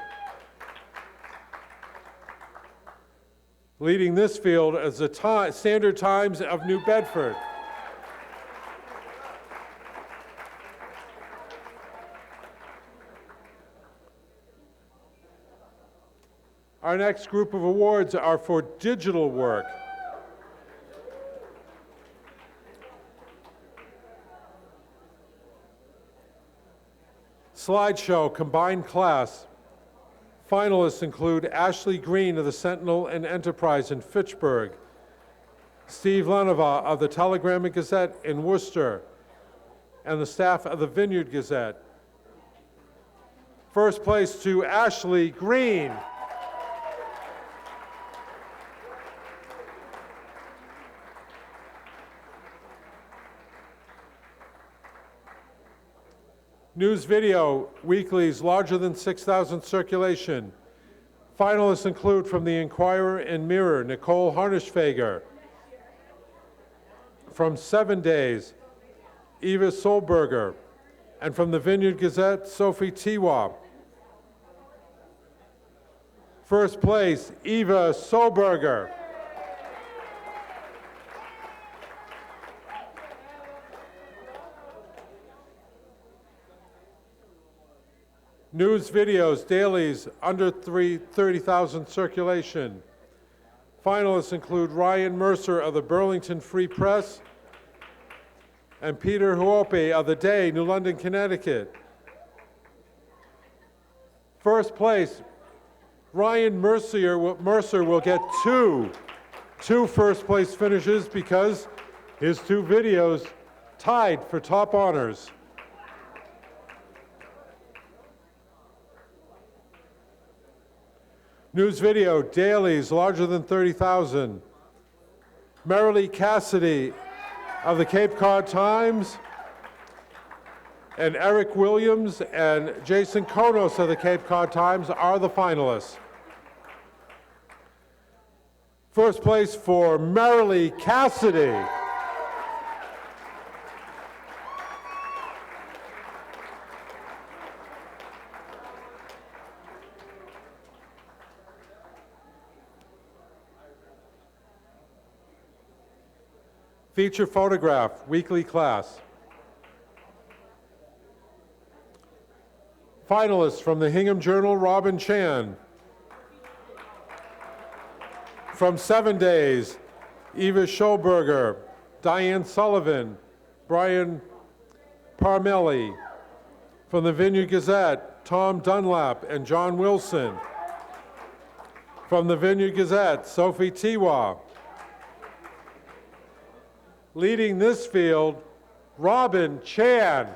Leading this field is the Standard Times of New Bedford. Our next group of awards are for digital work. Slideshow combined class. Finalists include Ashley Green of the Sentinel and Enterprise in Fitchburg, Steve Lenova of the Telegram and Gazette in Worcester, and the staff of the Vineyard Gazette. First place to Ashley Green. News Video Weeklies larger than 6,000 circulation. Finalists include from the Inquirer and Mirror, Nicole Harnischfeger. From 7 Days, Eva Solberger. And from the Vineyard Gazette, Sophie Tiwa. First place, Eva Solberger. News videos, dailies, under 30,000 circulation. Finalists include Ryan Mercer of the Burlington Free Press and Peter Huope of The Day, New London, Connecticut. First place, Ryan Mercer will get two first place finishes because his 2 videos tied for top honors. News video, dailies larger than 30,000. Marilee Cassidy of the Cape Cod Times and Eric Williams and Jason Konos of the Cape Cod Times are the finalists. First place for Marilee Cassidy. Feature photograph, weekly class. Finalists from the Hingham Journal, Robin Chan. From 7 Days, Eva Schoberger, Diane Sullivan, Brian Parmelli. From the Vineyard Gazette, Tom Dunlap and John Wilson. From the Vineyard Gazette, Sophie Tiwa. Leading this field, Robin Chan.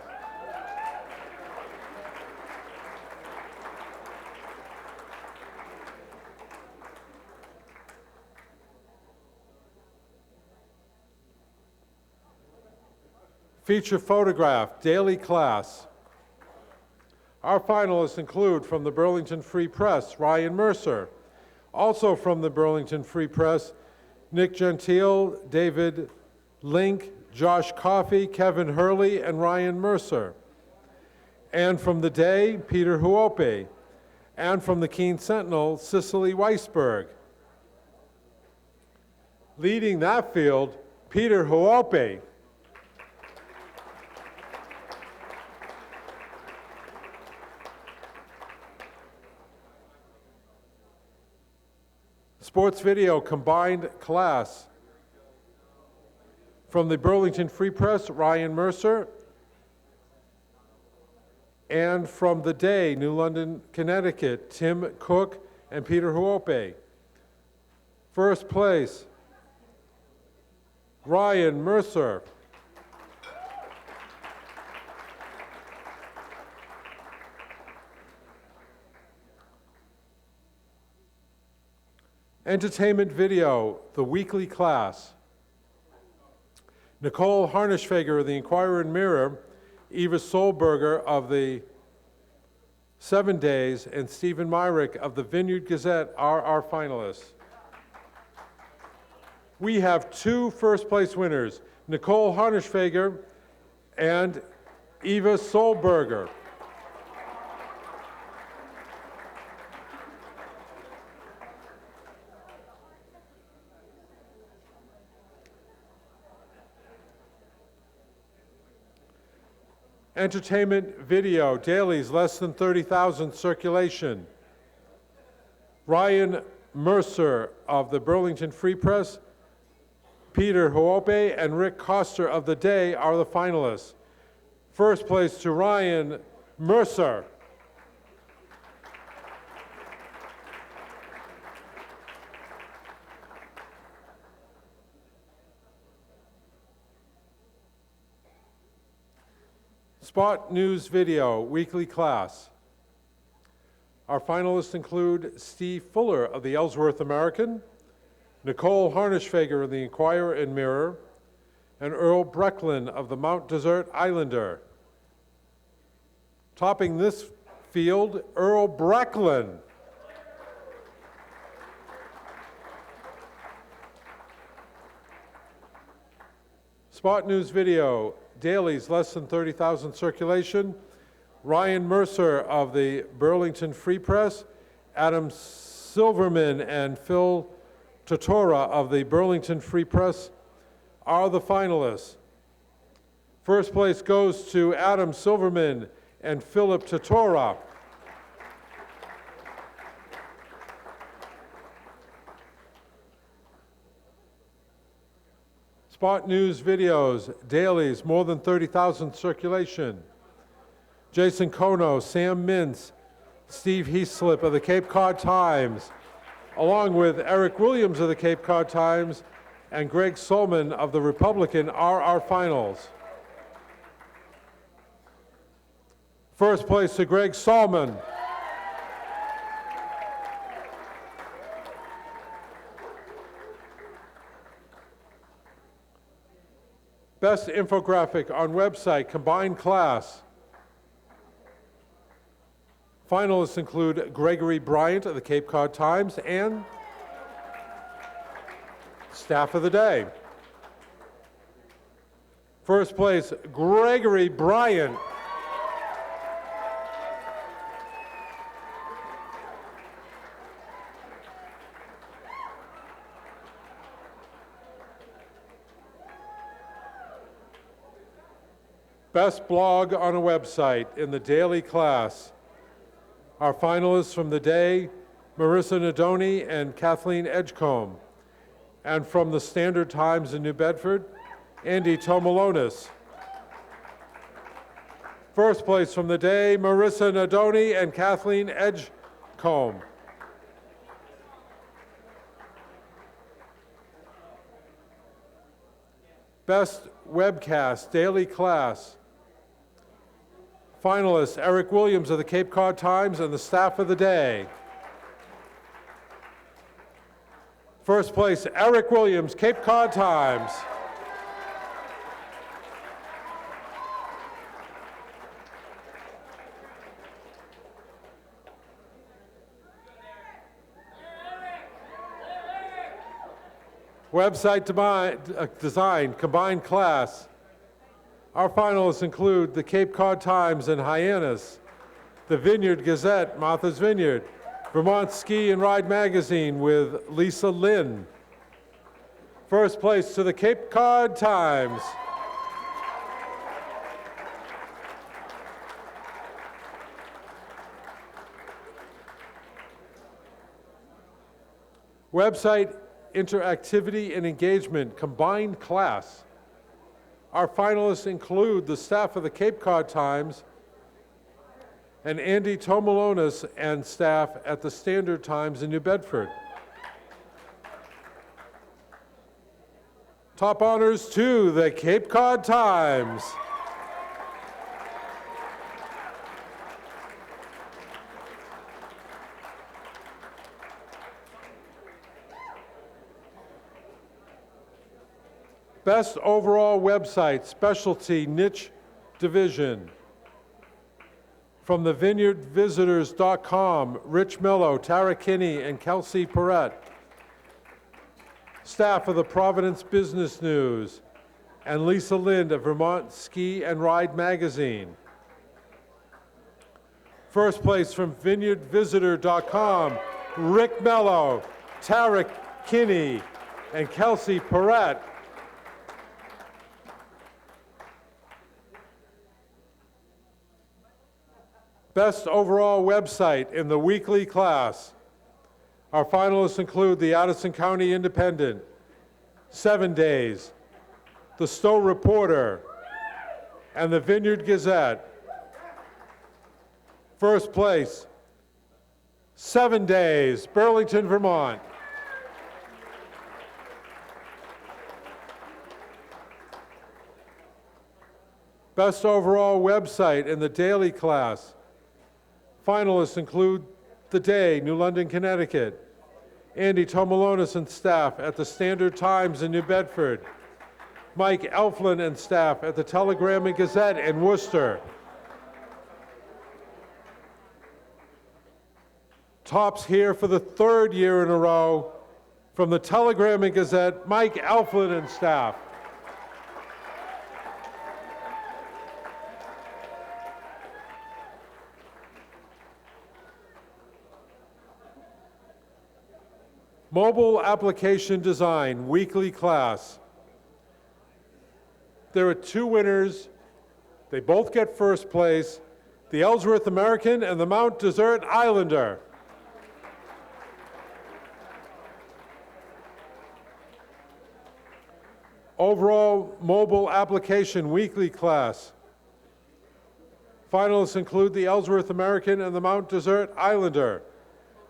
Feature photograph, daily class. Our finalists include from the Burlington Free Press, Ryan Mercer. Also from the Burlington Free Press, Nick Gentile, David Link, Josh Coffey, Kevin Hurley, and Ryan Mercer. And from The Day, Peter Huope. And from the Keene Sentinel, Cicely Weisberg. Leading that field, Peter Huope. Sports video combined class. From the Burlington Free Press, Ryan Mercer. And from The Day, New London, Connecticut, Tim Cook and Peter Huope. First place, Ryan Mercer. Entertainment video, the weekly class. Nicole Harnischfeger of the Inquirer and Mirror, Eva Solberger of the 7 Days, and Stephen Myrick of the Vineyard Gazette are our finalists. We have 2 first-place winners, Nicole Harnischfeger and Eva Solberger. Entertainment video, dailies less than 30,000 circulation. Ryan Mercer of the Burlington Free Press, Peter Huope and Rick Koster of The Day are the finalists. First place to Ryan Mercer. Spot News Video, weekly class. Our finalists include Steve Fuller of the Ellsworth American, Nicole Harnischfeger of the Inquirer and Mirror, and Earl Brecklin of the Mount Desert Islander. Topping this field, Earl Brecklin. Spot News Video, dailies less than 30,000 circulation. Ryan Mercer of the Burlington Free Press, Adam Silverman and Phil Totora of the Burlington Free Press are the finalists. First place goes to Adam Silverman and Philip Totora. Spot News videos, dailies, more than 30,000 circulation. Jason Kono, Sam Mintz, Steve Heaslip of the Cape Cod Times, along with Eric Williams of the Cape Cod Times and Greg Solman of the Republican are our finals. First place to Greg Solman. Best infographic on website, combined class. Finalists include Gregory Bryant of the Cape Cod Times and Staff of the Day. First place, Gregory Bryant. Best blog on a website in the daily class. Our finalists from The Day, Marissa Nadoni and Kathleen Edgecombe. And from the Standard Times in New Bedford, Andy Tomalonis. First place from The Day, Marissa Nadoni and Kathleen Edgecombe. Best webcast, daily class. Finalists, Eric Williams of the Cape Cod Times and the Staff of the Day. First place, Eric Williams, Cape Cod Times. Website design, combined class. Our finalists include the Cape Cod Times and Hyannis, the Vineyard Gazette, Martha's Vineyard. Vermont Ski and Ride Magazine with Lisa Lynn. First place to the Cape Cod Times. Website Interactivity and Engagement Combined Class. Our finalists include the staff of the Cape Cod Times and Andy Tomalonis and staff at the Standard Times in New Bedford. Top honors to the Cape Cod Times. Best overall website, specialty niche division. From the vineyardvisitors.com, Rich Mello, Tara Kinney, and Kelsey Perrette. Staff of the Providence Business News, and Lisa Lind of Vermont Ski and Ride Magazine. First place from vineyardvisitor.com, Rick Mello, Tara Kinney, and Kelsey Perrette. Best overall website in the weekly class. Our finalists include the Addison County Independent, 7 Days, the Stowe Reporter, and the Vineyard Gazette. First place, 7 Days, Burlington, Vermont. Best overall website in the daily class. Finalists include The Day, New London, Connecticut, Andy Tomalonis and staff at the Standard Times in New Bedford, Mike Elflin and staff at the Telegram and Gazette in Worcester. Tops here for the third year in a row from the Telegram and Gazette, Mike Elflin and staff. Mobile Application Design, weekly class. There are 2 winners. They both get first place, the Ellsworth American and the Mount Desert Islander. Overall Mobile Application weekly class. Finalists include the Ellsworth American and the Mount Desert Islander.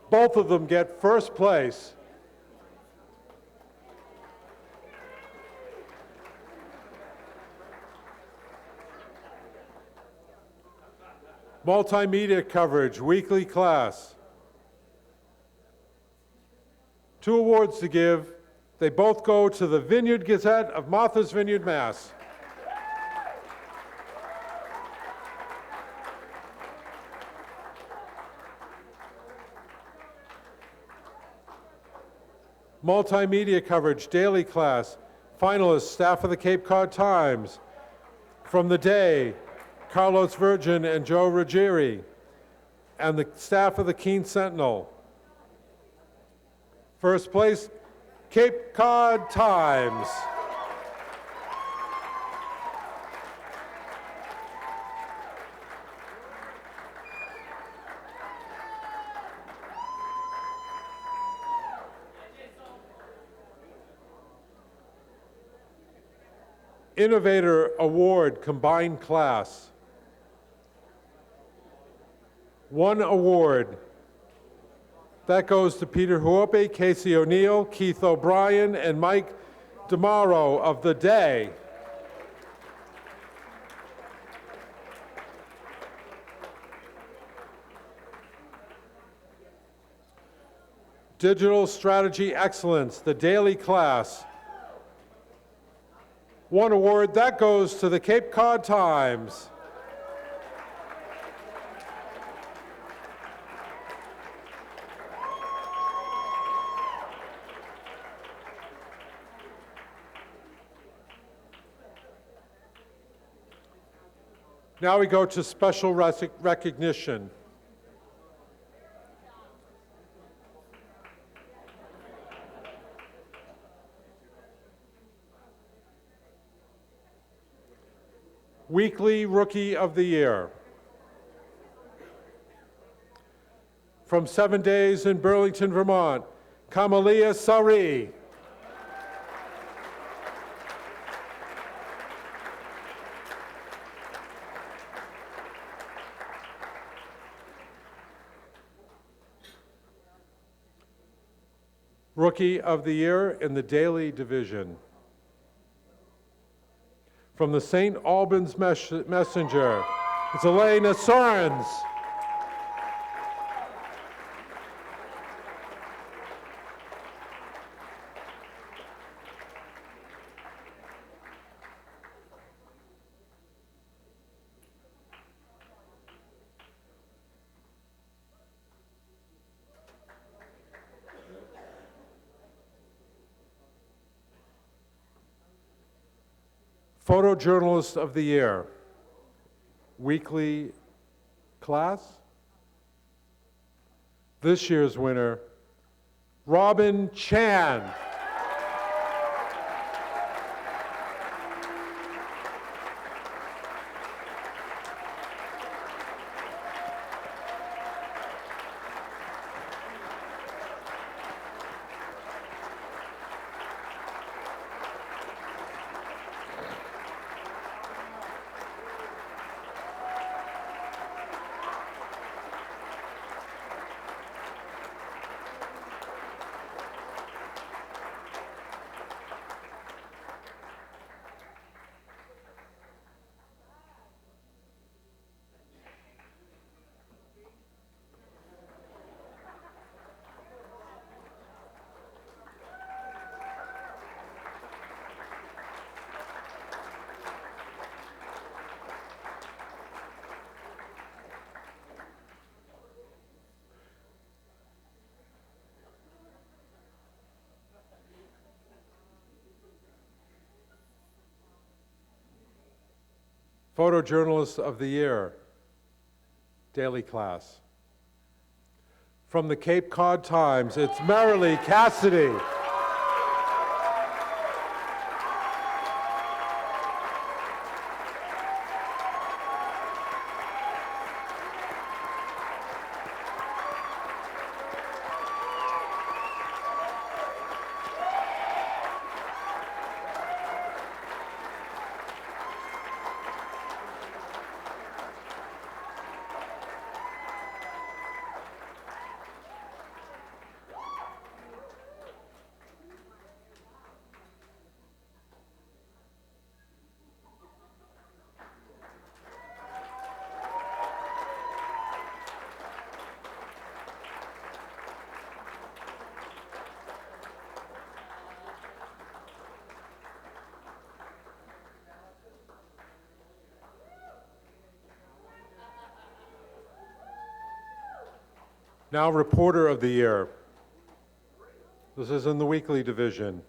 Both of them get first place. Multimedia coverage, weekly class. 2 awards to give. They both go to the Vineyard Gazette of Martha's Vineyard, Mass. Multimedia coverage, daily class. Finalists, staff of the Cape Cod Times. From The Day, Carlos Virgin and Joe Ruggieri, and the staff of the Keene Sentinel. First place, Cape Cod Times. Innovator Award Combined Class. 1 award. That goes to Peter Huope, Casey O'Neill, Keith O'Brien, and Mike DeMauro of The Day. Digital Strategy Excellence, the daily class. 1 award. That goes to the Cape Cod Times. Now we go to special recognition. Weekly Rookie of the Year. From 7 Days in Burlington, Vermont, Kamalia Sari. Rookie of the Year in the Daily Division. From the St. Albans Messenger, it's Elena Sorens. Photojournalist of the Year, weekly class. This year's winner, Robin Chan. Photojournalist of the Year, daily class. From the Cape Cod Times, it's Marilee Cassidy. Now, Reporter of the Year. This is in the weekly division.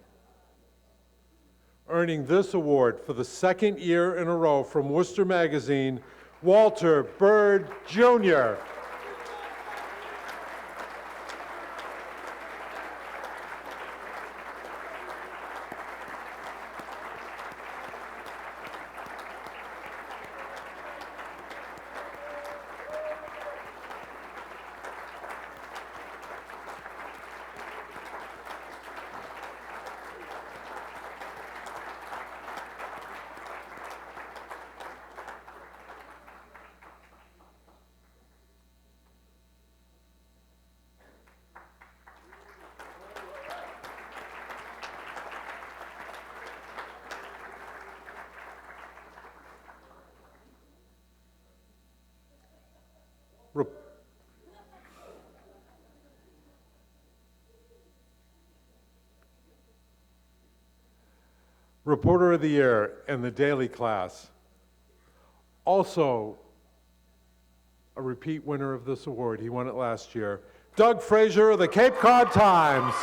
Earning this award for the second year in a row from Worcester Magazine, Walter Bird, Jr. Reporter of the Year in the daily class. Also, a repeat winner of this award, he won it last year, Doug Frazier of the Cape Cod Times.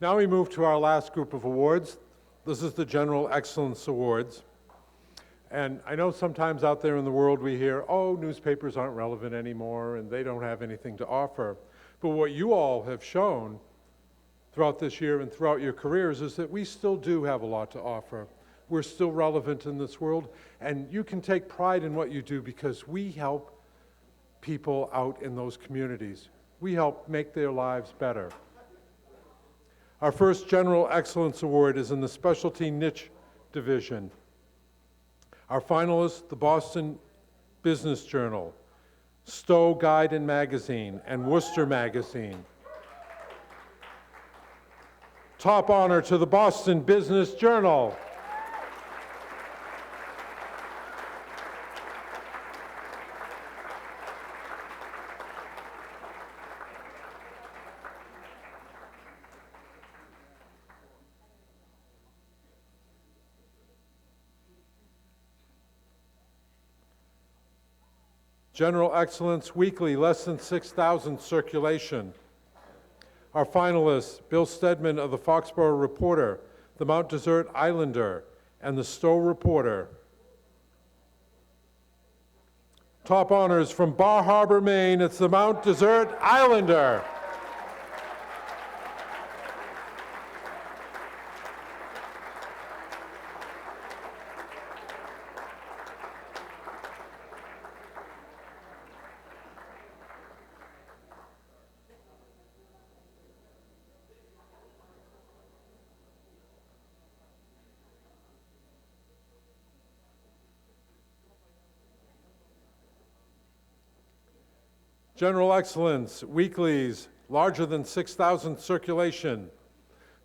Now we move to our last group of awards. This is the General Excellence Awards. And I know sometimes out there in the world we hear, oh, newspapers aren't relevant anymore and they don't have anything to offer. But what you all have shown throughout this year and throughout your careers is that we still do have a lot to offer. We're still relevant in this world, and you can take pride in what you do because we help people out in those communities. We help make their lives better. Our first General Excellence Award is in the Specialty Niche Division. Our finalists, the Boston Business Journal, Stowe Guide and Magazine, and Worcester Magazine. Top honor to the Boston Business Journal. General Excellence Weekly, less than 6,000 circulation. Our finalists, Bill Stedman of the Foxborough Reporter, the Mount Desert Islander, and the Stowe Reporter. Top honors from Bar Harbor, Maine, it's the Mount Desert Islander. General Excellence Weeklies, larger than 6,000 circulation.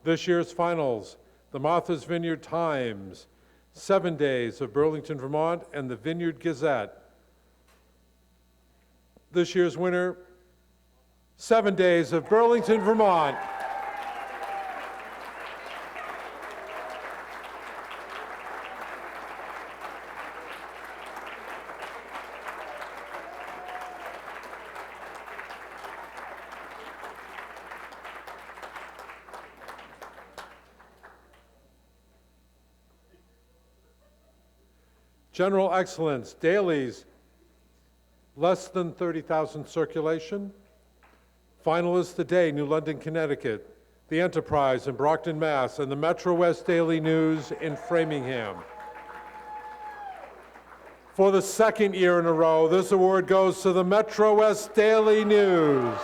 This year's finals, the Martha's Vineyard Times, 7 Days of Burlington, Vermont, and the Vineyard Gazette. This year's winner, 7 Days of Burlington, Vermont. General Excellence, dailies, less than 30,000 circulation. Finalists today, New London, Connecticut, the Enterprise in Brockton, Mass., and the Metro West Daily News in Framingham. For the second year in a row, this award goes to the Metro West Daily News.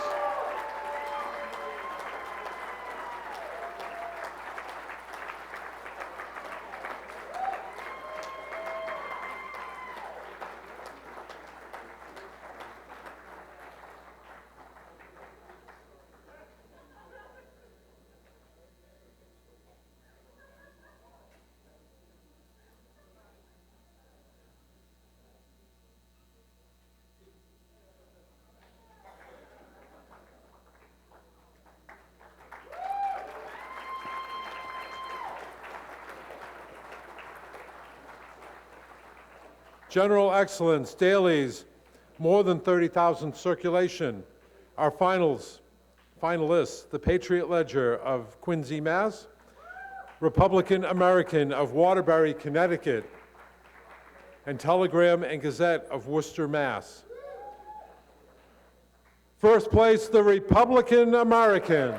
General Excellence, dailies, more than 30,000 circulation. Our finalists, the Patriot Ledger of Quincy, Mass., Republican American of Waterbury, Connecticut, and Telegram and Gazette of Worcester, Mass. First place, the Republican American.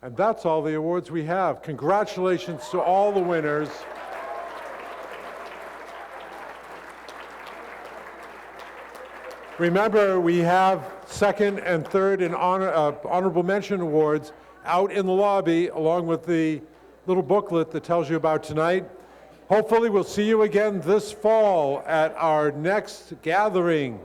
And that's all the awards we have. Congratulations to all the winners. Remember, we have second and third and honorable mention awards out in the lobby, along with the little booklet that tells you about tonight. Hopefully, we'll see you again this fall at our next gathering.